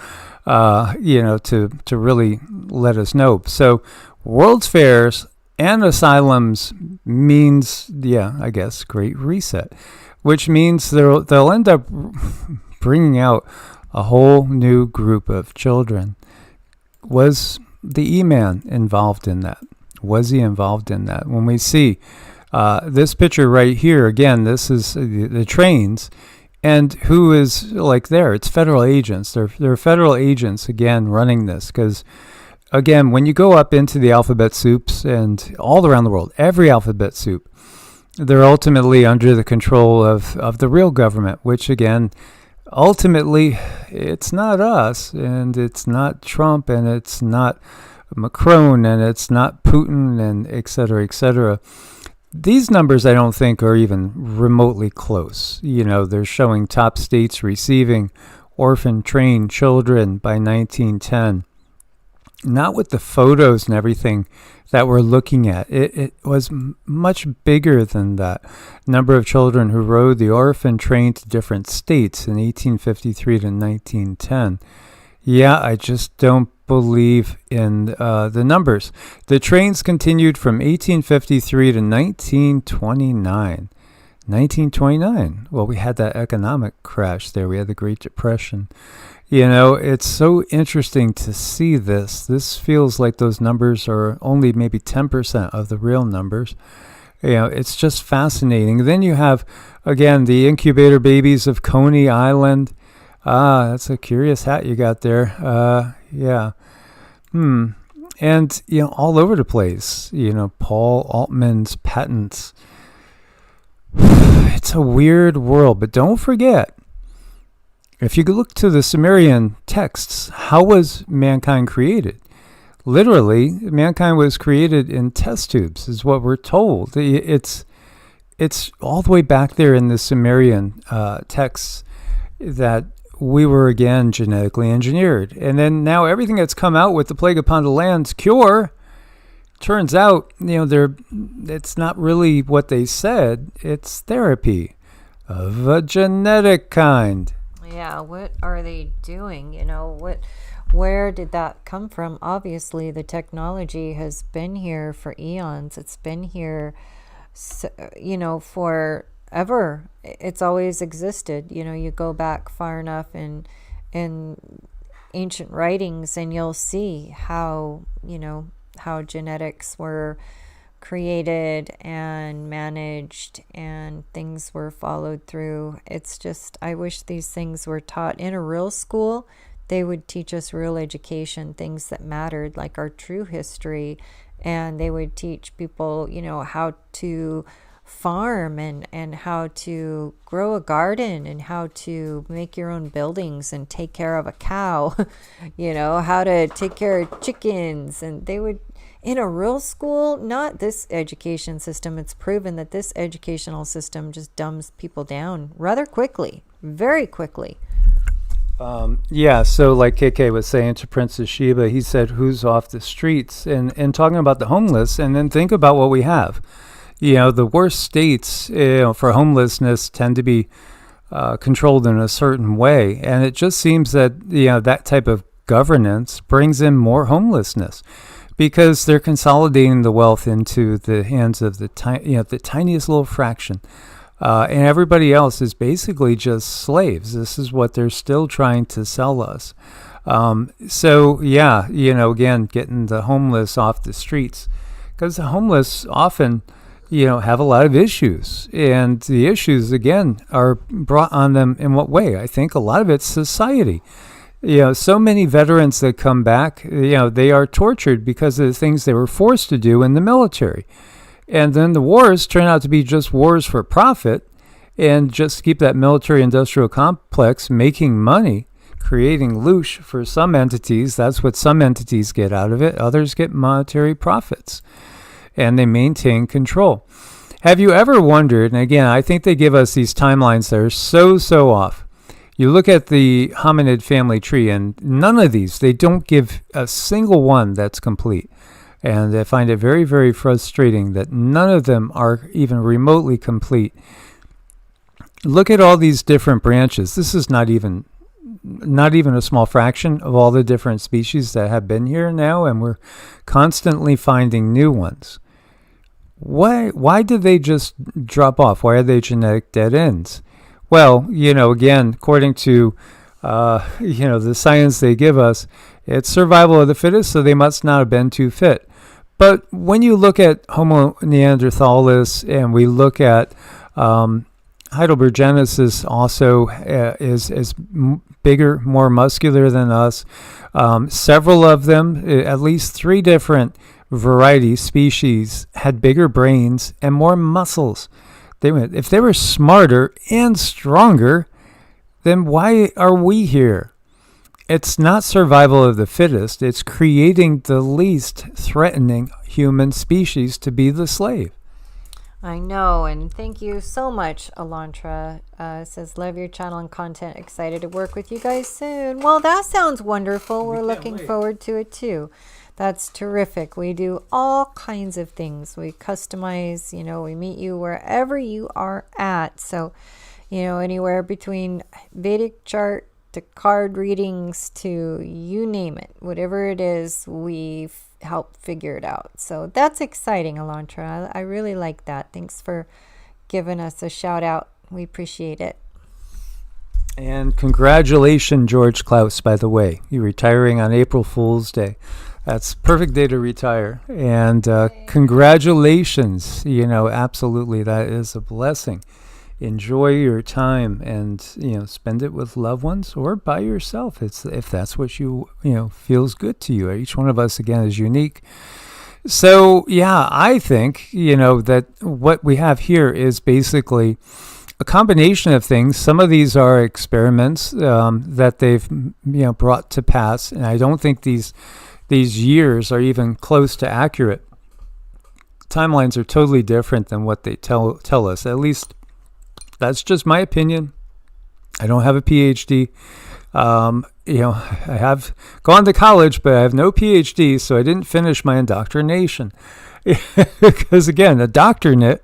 to really let us know. So World's Fairs and asylums means, I guess, Great Reset, which means they'll end up bringing out a whole new group of children. Was the E-Man involved in that? Was he involved in that? When we see this picture right here, again, this is the trains, and who is there? It's federal agents. They're federal agents, again, running this, because, again, when you go up into the alphabet soups and all around the world, every alphabet soup, they're ultimately under the control of the real government, which, again, ultimately, it's not us, and it's not Trump, and it's not Macron, and it's not Putin, and et cetera, et cetera. These numbers, I don't think, are even remotely close. They're showing top states receiving orphan-trained children by 1910. Not with the photos and everything that we're looking at. It was much bigger than that. Number of children who rode the orphan train to different states in 1853 to 1910. Yeah, I just don't believe in the numbers. The trains continued from 1853 to 1929. 1929. Well, we had that economic crash there. We had the Great Depression. It's so interesting to see this. This feels like those numbers are only maybe 10% of the real numbers. It's just fascinating. Then you have, again, the incubator babies of Coney Island. That's a curious hat you got there. Yeah. And, all over the place, Paul Altman's patents. It's a weird world, but don't forget, if you look to the Sumerian texts, how was mankind created? Literally, mankind was created in test tubes, is what we're told. It's all the way back there in the Sumerian texts that we were, again, genetically engineered. And then now everything that's come out with the Plague Upon the Land's cure, turns out, it's not really what they said. It's therapy of a genetic kind. Yeah, what are they doing? Where did that come from? Obviously, the technology has been here for eons. It's been here, forever. It's always existed. You go back far enough in ancient writings, and you'll see how genetics were created and managed and things were followed through. It's just, I wish these things were taught in a real school. They would teach us real education, things that mattered, like our true history, and they would teach people, how to farm and how to grow a garden and how to make your own buildings and take care of a cow, how to take care of chickens. And they would, in a real school, not this education system. It's proven that this educational system just dumbs people down rather quickly, very quickly. So like KK was saying to Princess Sheba, he said, who's off the streets? And talking about the homeless, and then think about what we have. The worst states for homelessness tend to be controlled in a certain way. And it just seems that, that type of governance brings in more homelessness, because they're consolidating the wealth into the hands of the tiniest little fraction. And everybody else is basically just slaves. This is what they're still trying to sell us. Again, getting the homeless off the streets, because the homeless often, have a lot of issues. And the issues, again, are brought on them in what way? I think a lot of it's society. So many veterans that come back, they are tortured because of the things they were forced to do in the military. And then the wars turn out to be just wars for profit and just keep that military-industrial complex making money, creating loosh for some entities. That's what some entities get out of it. Others get monetary profits, and they maintain control. Have you ever wondered, and again, I think they give us these timelines that are so off. You look at the hominid family tree, and none of these, they don't give a single one that's complete. And I find it very, very frustrating that none of them are even remotely complete. Look at all these different branches. This is not even a small fraction of all the different species that have been here now, and we're constantly finding new ones. Why did they just drop off? Why are they genetic dead ends? Well, again, according to the science they give us, it's survival of the fittest, so they must not have been too fit. But when you look at Homo neanderthalis, and we look at Heidelbergensis also is bigger, more muscular than us. Several of them, at least 3 different variety species, had bigger brains and more muscles. If they were smarter and stronger, then why are we here? It's not survival of the fittest. It's creating the least threatening human species to be the slave. I know, and thank you so much, Elantra. Says, love your channel and content. Excited to work with you guys soon. Well, that sounds wonderful. We're looking forward to it too. That's terrific. We do all kinds of things. We customize, we meet you wherever you are at. So, anywhere between Vedic chart to card readings to you name it. Whatever it is, we help figure it out. So that's exciting, Elantra. I really like that. Thanks for giving us a shout out. We appreciate it. And congratulations, George Klaus, by the way. You're retiring on April Fool's Day. That's perfect day to retire. And congratulations. Absolutely, that is a blessing. Enjoy your time and, spend it with loved ones or by yourself. If that's what feels good to you. Each one of us, again, is unique. So, yeah, I think, that what we have here is basically a combination of things. Some of these are experiments that they've, brought to pass. And I don't think these years are even close to accurate. Timelines are totally different than what they tell us, at least. That's just my opinion. I don't have a PhD. I have gone to college, but I have no PhD, so I didn't finish my indoctrination. Because again, a doctorate,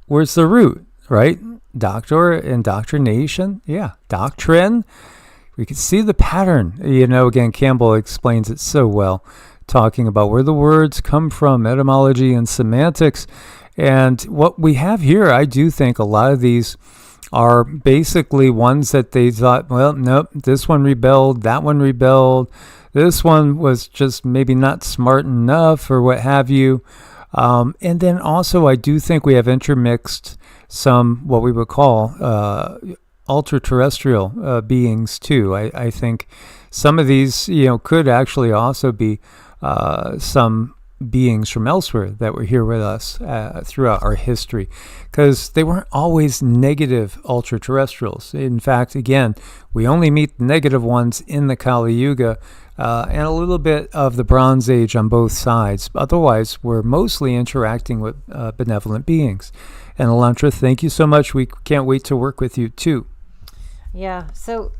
where's the root, right? Doctor, indoctrination, yeah, doctrine. We can see the pattern. Again, Campbell explains it so well, talking about where the words come from, etymology and semantics. And what we have here, I do think a lot of these are basically ones that they thought, well, nope, this one rebelled, that one rebelled, this one was just maybe not smart enough or what have you. And then also I do think we have intermixed some what we would call ultra-terrestrial beings too. I think some of these, could actually also be some beings from elsewhere that were here with us throughout our history, because they weren't always negative ultra-terrestrials. In fact, again, we only meet the negative ones in the Kali Yuga and a little bit of the Bronze Age on both sides. Otherwise, we're mostly interacting with benevolent beings. And Elantra, thank you so much. We can't wait to work with you too. Yeah, so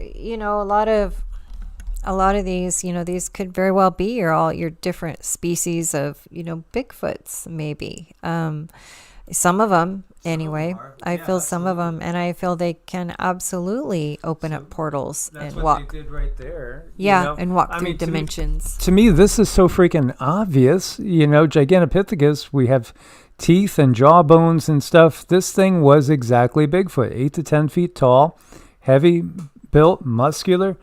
a lot of these, these could very well be your different species of, Bigfoots, maybe. Some of them, anyway. I feel some of them, and I feel they can absolutely open up portals and walk. That's what they did right there. Yeah, and walk through dimensions. To me, this is so freaking obvious. Gigantopithecus, we have teeth and jaw bones and stuff. This thing was exactly Bigfoot, 8 to 10 feet tall, heavy built, muscular.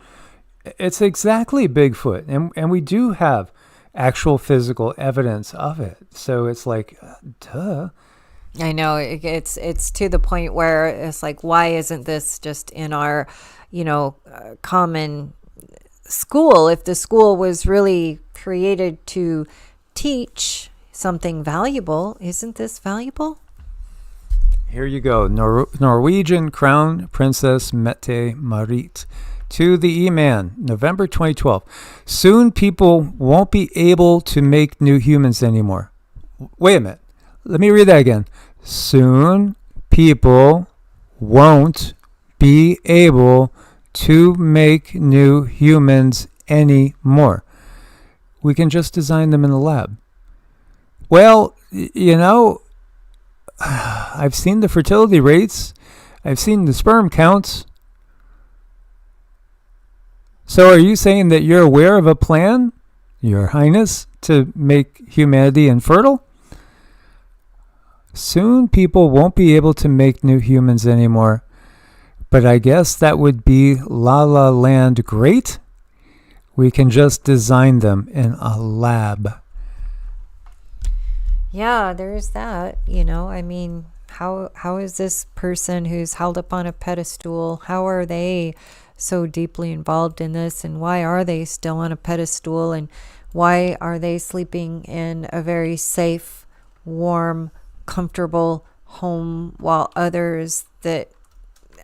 It's exactly Bigfoot, and we do have actual physical evidence of it. So it's like, duh. I know it's to the point where it's like, why isn't this just in our, common school. If the school was really created to teach something valuable, isn't this valuable? Here you go. Norwegian Crown Princess Mette-Marit to the E-Man, November 2012. Soon people won't be able to make new humans anymore. Wait a minute. Let me read that again. Soon people won't be able to make new humans anymore. We can just design them in the lab. Well, I've seen the fertility rates. I've seen the sperm counts. So are you saying that you're aware of a plan, Your Highness, to make humanity infertile? Soon people won't be able to make new humans anymore. But I guess that would be La La Land great. We can just design them in a lab. Yeah, there's that. How is this person who's held up on a pedestal, how are they so deeply involved in this, and why are they still on a pedestal, and why are they sleeping in a very safe, warm, comfortable home, while others that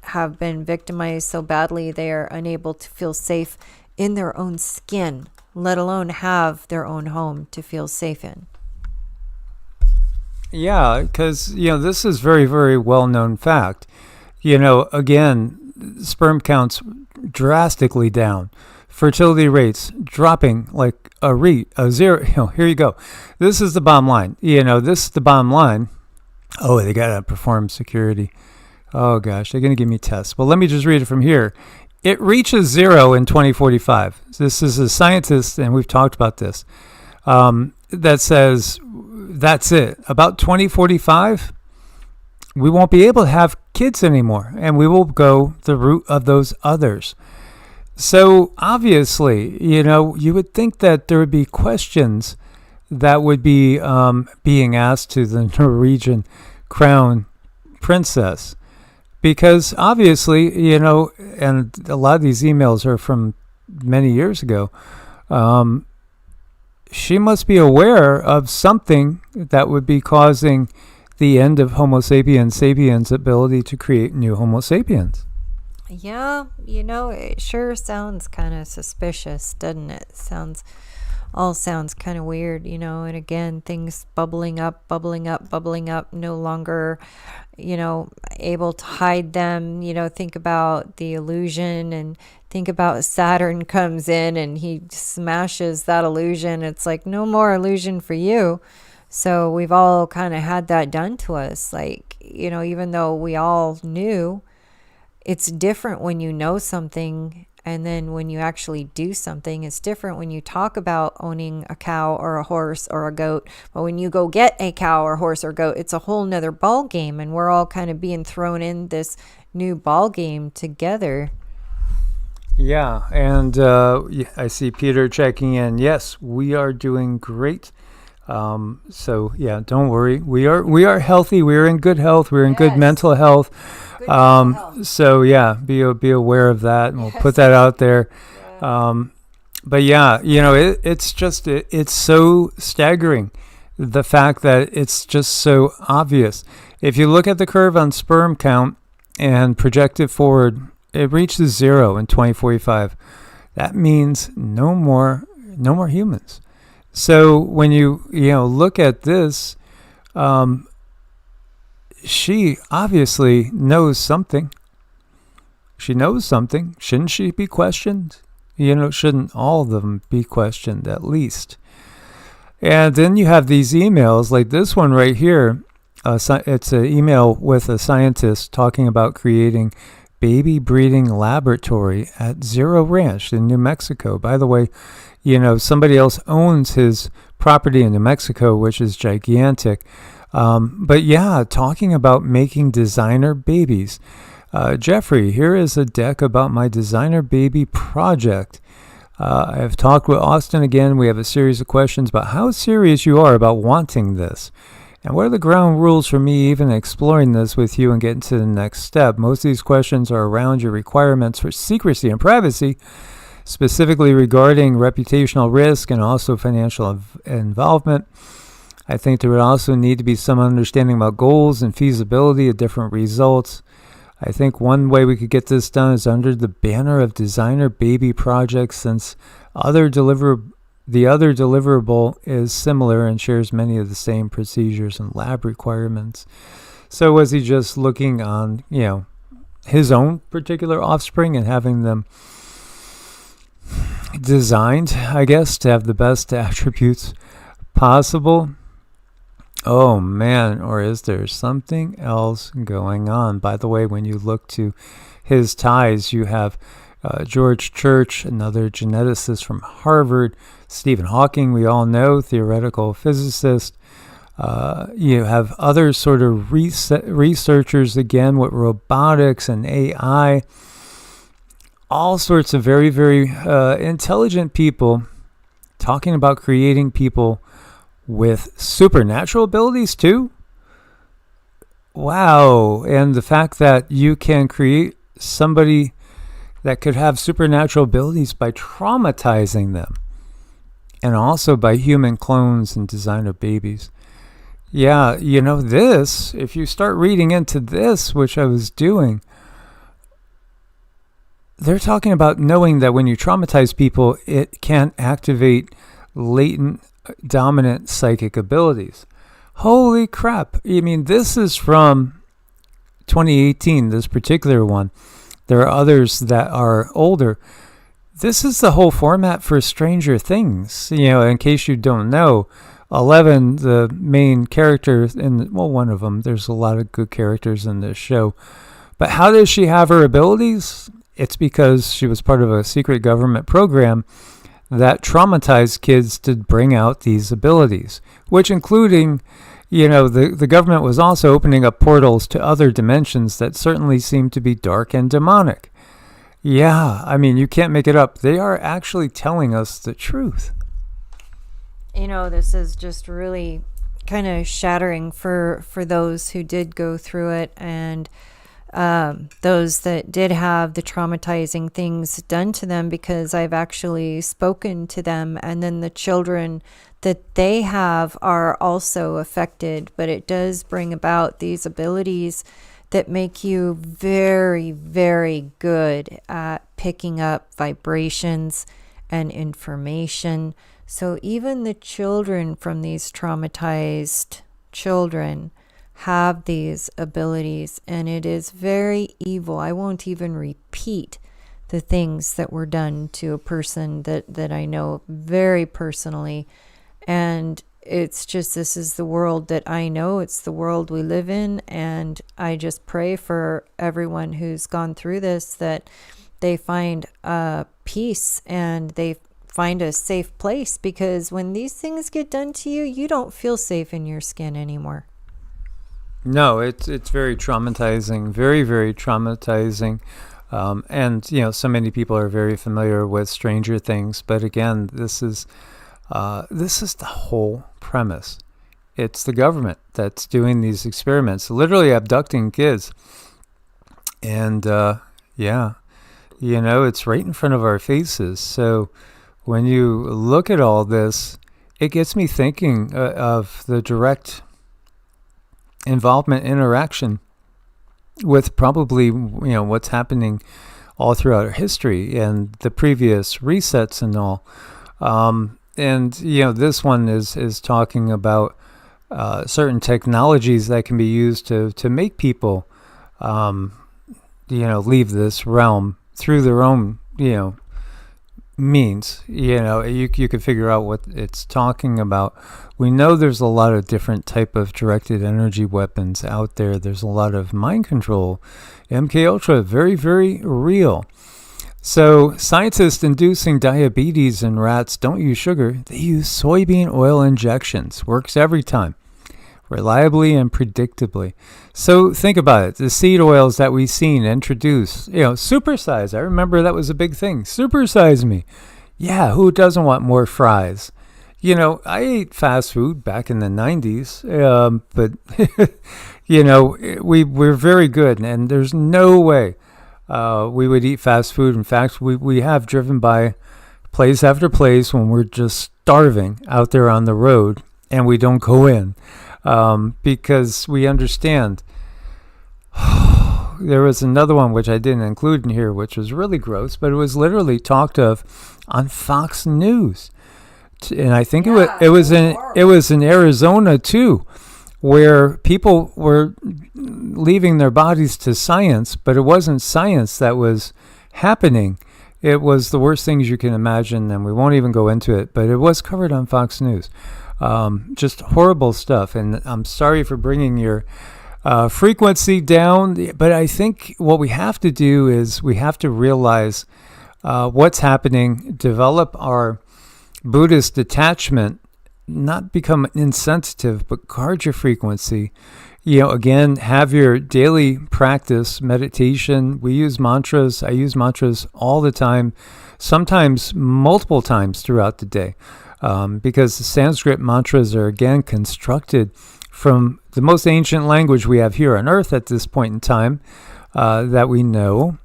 have been victimized so badly they are unable to feel safe in their own skin, let alone have their own home to feel safe in? Yeah, because, this is very, very well-known fact. Again, sperm counts drastically down. Fertility rates dropping like a zero. Here you go. This is the bottom line. This is the bottom line. Oh, they got to perform security. Oh, gosh, they're going to give me tests. Well, let me just read it from here. It reaches zero in 2045. This is a scientist, and we've talked about this, that says that's it. About 2045, we won't be able to have kids anymore, and we will go the route of those others. So obviously, you would think that there would be questions that would be being asked to the Norwegian Crown Princess. Because obviously, and a lot of these emails are from many years ago, she must be aware of something that would be causing the end of Homo sapiens' ability to create new Homo sapiens. Yeah, it sure sounds kind of suspicious, doesn't it? Sounds kind of weird, and again, things bubbling up, no longer, able to hide them. Think about the illusion, and think about Saturn comes in and he smashes that illusion. It's like, no more illusion for you. So we've all kind of had that done to us. Like, even though we all knew, it's different when you know something, and then when you actually do something. It's different when you talk about owning a cow or a horse or a goat, but when you go get a cow or horse or goat, it's a whole nother ball game, and we're all kind of being thrown in this new ball game together. Yeah, and I see Peter checking in. Yes, we are doing great. So yeah, don't worry. We are healthy. We are in good health. We're in good mental health. So yeah, be aware of that, and we'll put that out there. Yeah. But yeah, it's so staggering, the fact that it's just so obvious. If you look at the curve on sperm count and project it forward, it reaches zero in 2045. That means no more humans. So when you look at this, she obviously knows something. She knows something. Shouldn't she be questioned? Shouldn't all of them be questioned at least? And then you have these emails like this one right here. It's an email with a scientist talking about creating baby breeding laboratory at Zero Ranch in New Mexico. By the way, somebody else owns his property in New Mexico, which is gigantic. But yeah, talking about making designer babies. Jeffrey, here is a deck about my designer baby project. I have talked with Austin again. We have a series of questions about how serious you are about wanting this. And what are the ground rules for me even exploring this with you and getting to the next step? Most of these questions are around your requirements for secrecy and privacy, specifically regarding reputational risk and also financial involvement. I think there would also need to be some understanding about goals and feasibility of different results. I think one way we could get this done is under the banner of designer baby projects, since the other deliverable is similar and shares many of the same procedures and lab requirements. So was he just looking on, his own particular offspring and having them designed, I guess, to have the best attributes possible? Oh man, or is there something else going on? By the way, when you look to his ties, you have George Church, another geneticist from Harvard, Stephen Hawking, we all know, theoretical physicist. You have other sort of researchers, again, with robotics and AI. All sorts of very, very intelligent people talking about creating people with supernatural abilities too. Wow. And the fact that you can create somebody that could have supernatural abilities by traumatizing them, and also by human clones and designer babies. Yeah, this, if you start reading into this, which I was doing, they're talking about knowing that when you traumatize people, it can activate latent dominant psychic abilities. Holy crap. I mean, this is from 2018, this particular one. There are others that are older. This is the whole format for Stranger Things. In case you don't know, 11, the main character, one of them, there's a lot of good characters in this show. But how does she have her abilities? It's because she was part of a secret government program that traumatized kids to bring out these abilities, which including, the government was also opening up portals to other dimensions that certainly seem to be dark and demonic. Yeah, I mean, you can't make it up. They are actually telling us the truth. This is just really kind of shattering for those who did go through it, and those that did have the traumatizing things done to them, because I've actually spoken to them, and then the children that they have are also affected. But it does bring about these abilities that make you very, very good at picking up vibrations and information. So even the children from these traumatized children have these abilities, and it is very evil. I won't even repeat the things that were done to a person that I know very personally. And it's just, this is the world that I know. It's the world we live in. And I just pray for everyone who's gone through this, that they find peace and they find a safe place, because when these things get done to you, you don't feel safe in your skin anymore. No, it's very traumatizing, very, very traumatizing. And, so many people are very familiar with Stranger Things. But again, this is the whole premise. It's the government that's doing these experiments, literally abducting kids. And, it's right in front of our faces. So when you look at all this, it gets me thinking of the direct involvement, interaction with probably, what's happening all throughout our history and the previous resets and all. And this one is talking about certain technologies that can be used to make people, leave this realm through their own, means. You could figure out what it's talking about. We know there's a lot of different type of directed energy weapons out there. There's a lot of mind control. MK Ultra, very, very real. So scientists inducing diabetes in rats don't use sugar. They use soybean oil injections. Works every time, reliably and predictably. So think about it. The seed oils that we've seen introduced, supersize. I remember that was a big thing. Supersize me. Yeah, who doesn't want more fries? I ate fast food back in the 90s, but, we're very good, and there's no way we would eat fast food. In fact, we have driven by place after place when we're just starving out there on the road, and we don't go in because we understand. There was another one which I didn't include in here, which was really gross, but it was literally talked of on Fox News, and I think it was in Arizona too, where people were leaving their bodies to science, but it wasn't science that was happening. It was the worst things you can imagine, and we won't even go into it, but it was covered on Fox News. Just horrible stuff, and I'm sorry for bringing your frequency down, but I think what we have to do is we have to realize what's happening, develop our Buddhist detachment, not become insensitive, but guard your frequency. Again, have your daily practice, meditation. We use mantras. I use mantras all the time, sometimes multiple times throughout the day, because the Sanskrit mantras are, again, constructed from the most ancient language we have here on Earth at this point in time that we know.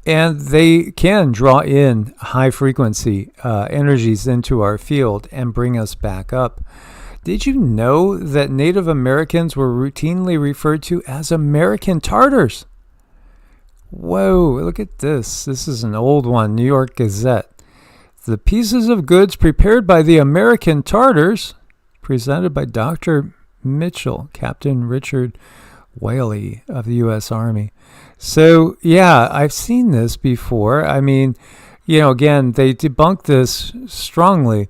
And they can draw in high frequency energies into our field and bring us back up. Did you know that Native Americans were routinely referred to as American Tartars? Whoa, look at this. This is an old one, New York Gazette. The pieces of goods prepared by the American Tartars, presented by Dr. Mitchell, Captain Richard Whaley of the U.S. Army. So, yeah, I've seen this before. I mean, again, they debunk this strongly.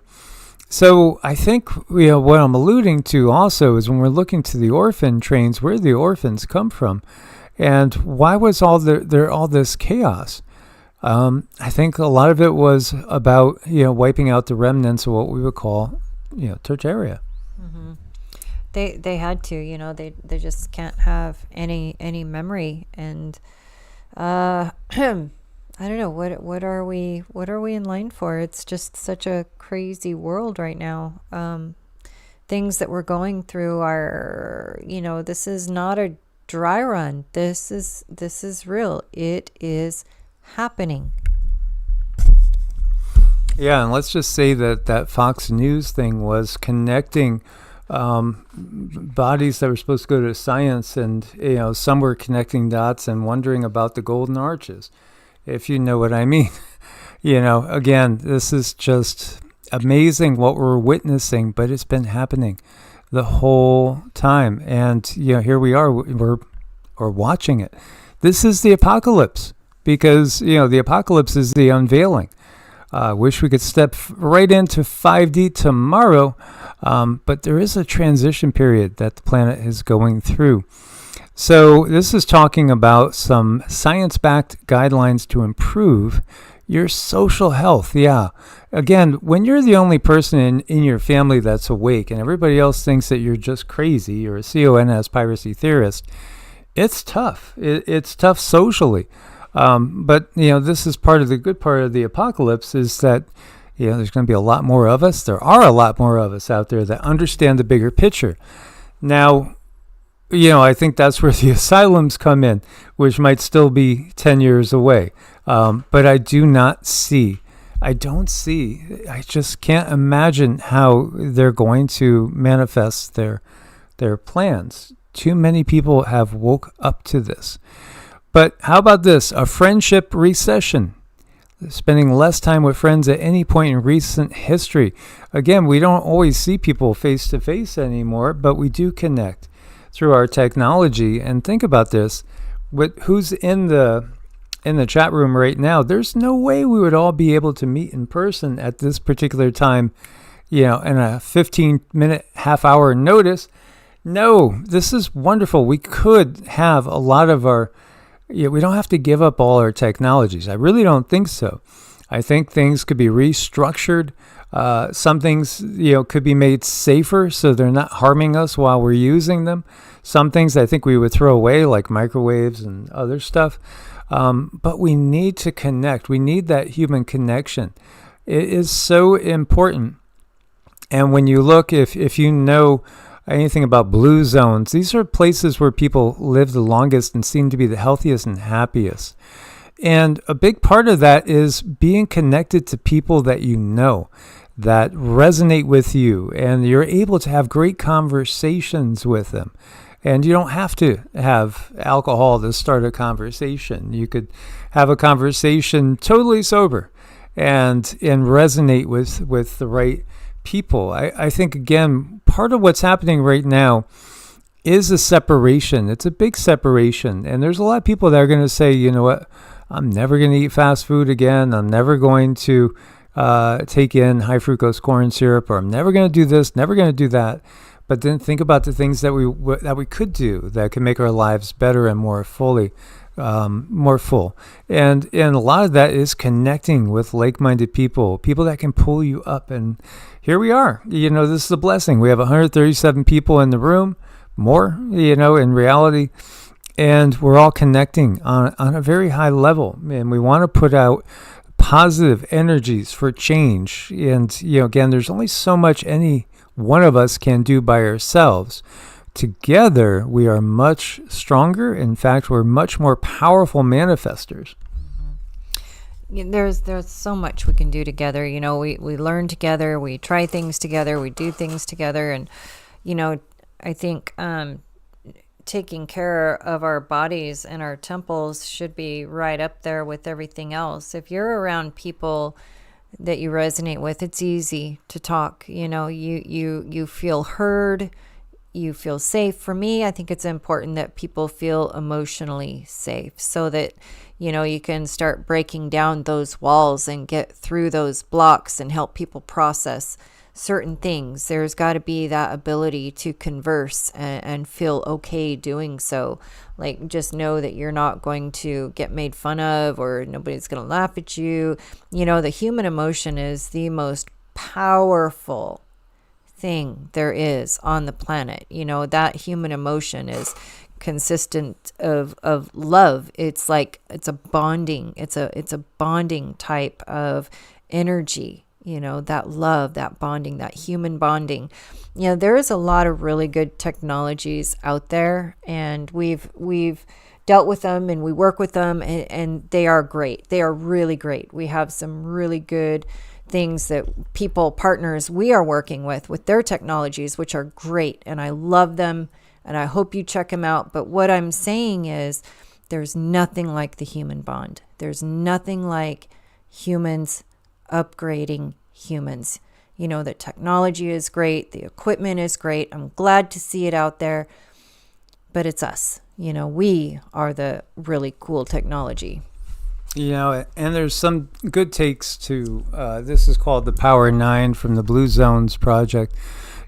So I think what I'm alluding to also is when we're looking to the orphan trains, where the orphans come from, and why was all this chaos? I think a lot of it was about wiping out the remnants of what we would call Tartaria. Mm-hmm. They had to, they just can't have any memory, and I don't know what are we in line for? It's just such a crazy world right now. Things that we're going through are, this is not a dry run. This is real. It is happening. Yeah, and let's just say that Fox News thing was connecting bodies that were supposed to go to science, and some were connecting dots and wondering about the golden arches, if you know what I mean. Again, this is just amazing what we're witnessing, but it's been happening the whole time, and here we are, we're watching it. This is the apocalypse, because the apocalypse is the unveiling. I wish we could step right into 5D tomorrow, but there is a transition period that the planet is going through. So this is talking about some science-backed guidelines to improve your social health. Yeah. Again, when you're the only person in your family that's awake and everybody else thinks that you're just crazy, you're a CONS piracy theorist, it's tough. It's tough socially. But, this is part of the good part of the apocalypse is that, there's going to be a lot more of us. There are a lot more of us out there that understand the bigger picture. Now, I think that's where the asylums come in, which might still be 10 years away. But I don't see, I just can't imagine how they're going to manifest their plans. Too many people have woke up to this. But how about this? A friendship recession. Spending less time with friends at any point in recent history. Again, we don't always see people face to face anymore, but we do connect through our technology. And think about this. With who's in the chat room right now, there's no way we would all be able to meet in person at this particular time, in a 15-minute, half-hour notice. No, this is wonderful. We could have a lot of our we don't have to give up all our technologies. I really don't think so. I think things could be restructured. Some things, could be made safer so they're not harming us while we're using them. Some things I think we would throw away, like microwaves and other stuff. But we need to connect. We need that human connection. It is so important. And when you look, if you know anything about blue zones, these are places where people live the longest and seem to be the healthiest and happiest. And a big part of that is being connected to people that you know, that resonate with you, and you're able to have great conversations with them. And you don't have to have alcohol to start a conversation. You could have a conversation totally sober and resonate with the right people. I think, again, part of what's happening right now is a separation. It's a big separation. And there's a lot of people that are going to say, you know what, I'm never going to eat fast food again. I'm never going to take in high fructose corn syrup, or I'm never going to do this, never going to do that. But then think about the things that we could do that can make our lives better and more full. And a lot of that is connecting with like-minded people that can pull you up. And here we are. This is a blessing. We have 137 people in the room, more, in reality. And we're all connecting on a very high level. And we want to put out positive energies for change. And, again, there's only so much any one of us can do by ourselves. Together, we are much stronger. In fact, we're much more powerful manifestors. There's so much we can do together. We learn together, we try things together, we do things together. And, I think taking care of our bodies and our temples should be right up there with everything else. If you're around people that you resonate with, it's easy to talk. You feel heard, you feel safe. For me, I think it's important that people feel emotionally safe, so that you can start breaking down those walls and get through those blocks and help people process certain things. There's got to be that ability to converse and feel okay doing so. Like, just know that you're not going to get made fun of, or nobody's going to laugh at you. The human emotion is the most powerful thing there is on the planet. That human emotion is consistent of love. It's a bonding type of energy. That love, that bonding, that human bonding. There is a lot of really good technologies out there, and we've dealt with them and we work with them, and they are great. They are really great. We have some really good things that partners we are working with their technologies, which are great, and I love them, and I hope you check them out. But what I'm saying is, there's nothing like the human bond. There's nothing like humans upgrading humans. The technology is great, the equipment is great. I'm glad to see it out there, but it's us. We are the really cool technology. And there's some good takes to this is called the Power 9 from the Blue Zones Project.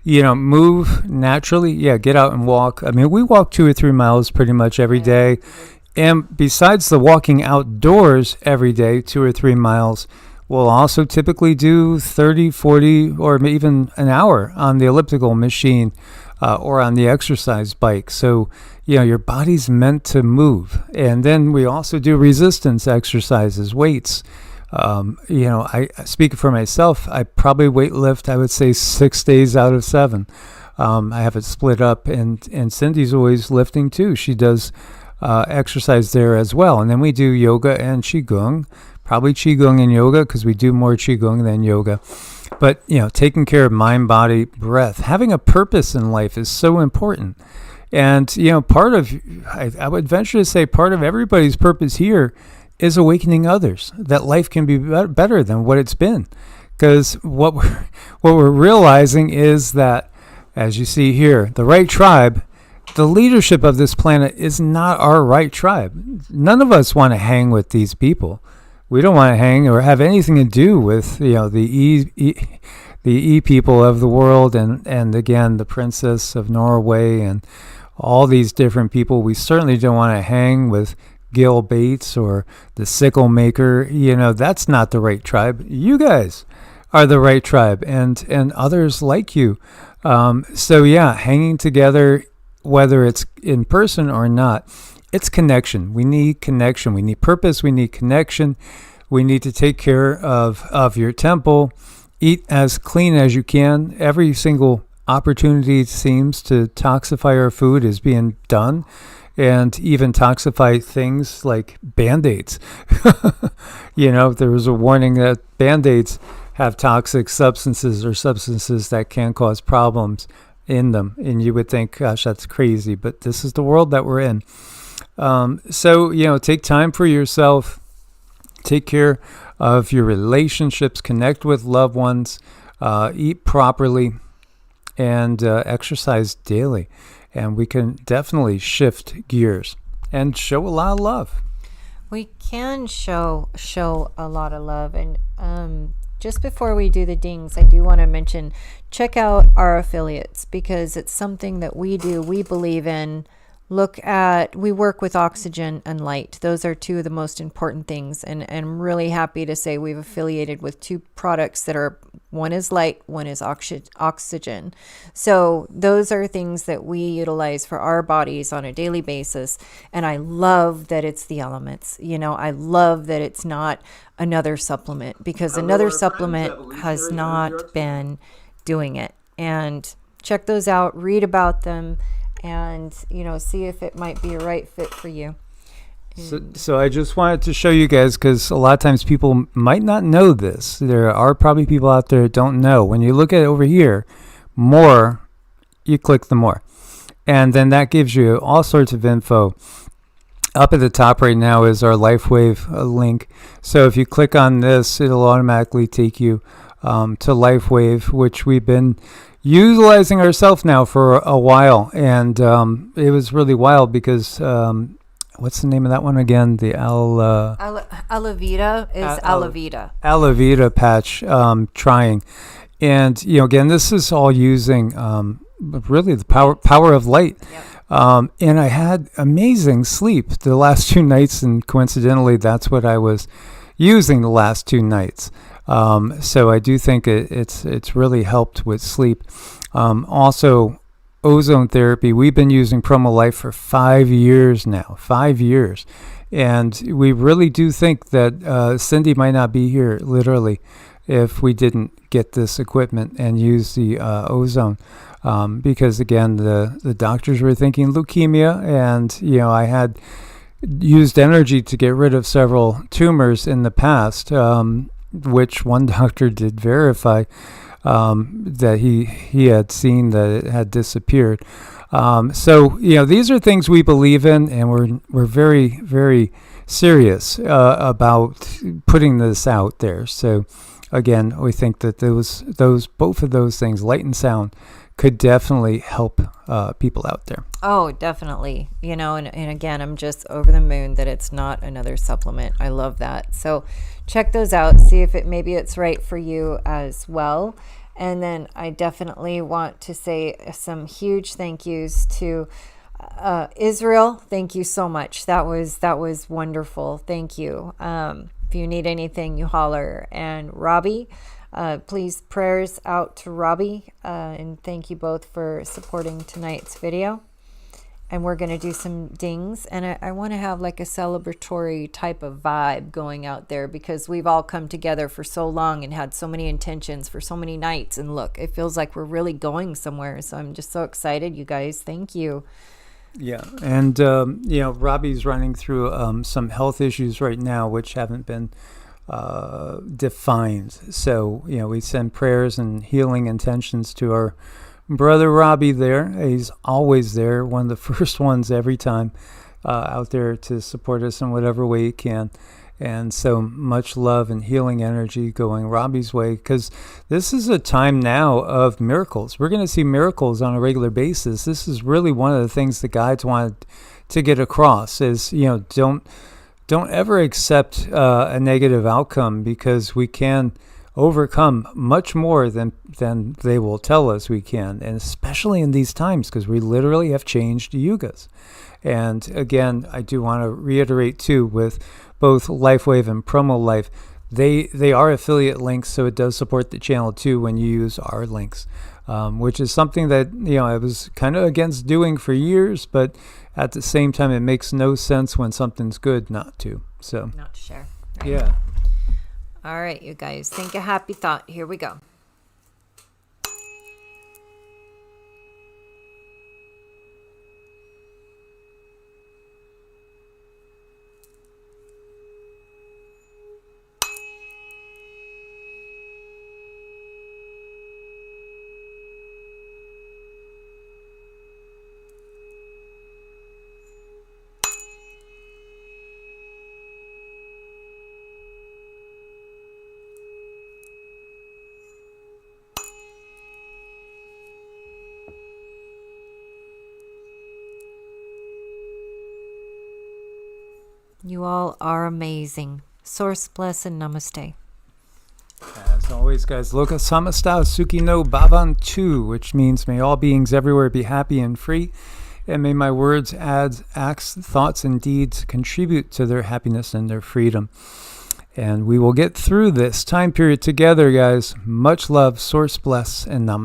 Move naturally. Yeah, get out and walk. I mean, we walk 2 or 3 miles pretty much every day. And besides the walking outdoors every day, 2 or 3 miles, we'll also typically do 30, 40, or even an hour on the elliptical machine or on the exercise bike. So, your body's meant to move. And then we also do resistance exercises, weights. I speak for myself, I probably weight lift, I would say 6 days out of 7. I have it split up, and Cindy's always lifting too. She does exercise there as well. And then we do yoga and Qigong. Probably Qigong and yoga, because we do more Qigong than yoga. But, taking care of mind, body, breath, having a purpose in life is so important. And, I would venture to say part of everybody's purpose here is awakening others, that life can be better than what it's been. Because what we're realizing is that, as you see here, the right tribe, the leadership of this planet is not our right tribe. None of us want to hang with these people. We don't want to hang or have anything to do with the E people of the world, and again the Princess of Norway and all these different people. We certainly don't want to hang with Gil Bates or the Sickle Maker. That's not the right tribe. You guys are the right tribe, and others like you. Hanging together, whether it's in person or not. It's connection. We need connection. We need purpose. We need connection. We need to take care of your temple. eat as clean as you can. Every single opportunity seems to toxify our food is being done, and even toxify things like Band-Aids. There was a warning that Band-Aids have toxic substances or substances that can cause problems in them. And you would think, gosh, that's crazy, but this is the world that we're in. So, take time for yourself, take care of your relationships, connect with loved ones, eat properly, and exercise daily. And we can definitely shift gears and show a lot of love. We can show a lot of love. And just before we do the dings, I do want to mention, check out our affiliates, because it's something that we do, we believe in. We work with oxygen and light. Those are two of the most important things. And I'm really happy to say we've affiliated with two products that are, one is light, one is oxygen. So those are things that we utilize for our bodies on a daily basis. And I love that it's the elements. I love that it's not another supplement, because another supplement has not been doing it. And check those out, read about them, and see if it might be a right fit for you. So I just wanted to show you guys, because a lot of times people might not know this. There are probably people out there that don't know. When you look at it over here, more, you click the more. And then that gives you all sorts of info. Up at the top right now is our LifeWave link. So if you click on this, it'll automatically take you to LifeWave, which we've been utilizing ourselves now for a while. And it was really wild because what's the name of that one again? The Alavita is Alavita. Alavita patch trying. And, again, this is all using really the power of light. Yep. And I had amazing sleep the last 2 nights, and coincidentally, that's what I was using the last 2 nights. So I do think it's really helped with sleep. Also, ozone therapy. We've been using Promo Life for 5 years now. 5 years. And we really do think that Cindy might not be here, literally, if we didn't get this equipment and use the ozone. Because, again, the doctors were thinking leukemia, and, I had used energy to get rid of several tumors in the past, which one doctor did verify that he had seen that it had disappeared. So these are things we believe in, and we're very, very serious about putting this out there. So again, we think that both of those things, light and sound, could definitely help people out there. Oh, definitely. And again, I'm just over the moon that it's not another supplement. I love that. So check those out. See if maybe it's right for you as well. And then I definitely want to say some huge thank yous to Israel. Thank you so much. That was wonderful. Thank you. If you need anything, you holler. And Robbie, please prayers out to Robbie. And thank you both for supporting tonight's video. And we're going to do some dings. And I want to have like a celebratory type of vibe going out there, because we've all come together for so long and had so many intentions for so many nights. And look, it feels like we're really going somewhere. So I'm just so excited, you guys. Thank you. Yeah. And, Robbie's running through some health issues right now, which haven't been defined. So, we send prayers and healing intentions to our brother Robbie there. He's always there, one of the first ones every time out there to support us in whatever way he can. And so much love and healing energy going Robbie's way, because this is a time now of miracles. We're going to see miracles on a regular basis. This is really one of the things the guides wanted to get across is, don't ever accept a negative outcome, because we can overcome much more than they will tell us we can, and especially in these times, because we literally have changed yugas. And again, I do want to reiterate too, with both LifeWave and Promo Life, they are affiliate links, so it does support the channel too when you use our links, which is something that I was kind of against doing for years, but at the same time, it makes no sense when something's good not to. So Not to share. Right? Yeah. All right, you guys. Think a happy thought. Here we go. You all are amazing. Source bless and namaste. As always, guys, Loka Samasta Suki no Bhavantu, which means may all beings everywhere be happy and free, and may my words, acts, thoughts, and deeds contribute to their happiness and their freedom. And we will get through this time period together, guys. Much love, source bless, and namaste.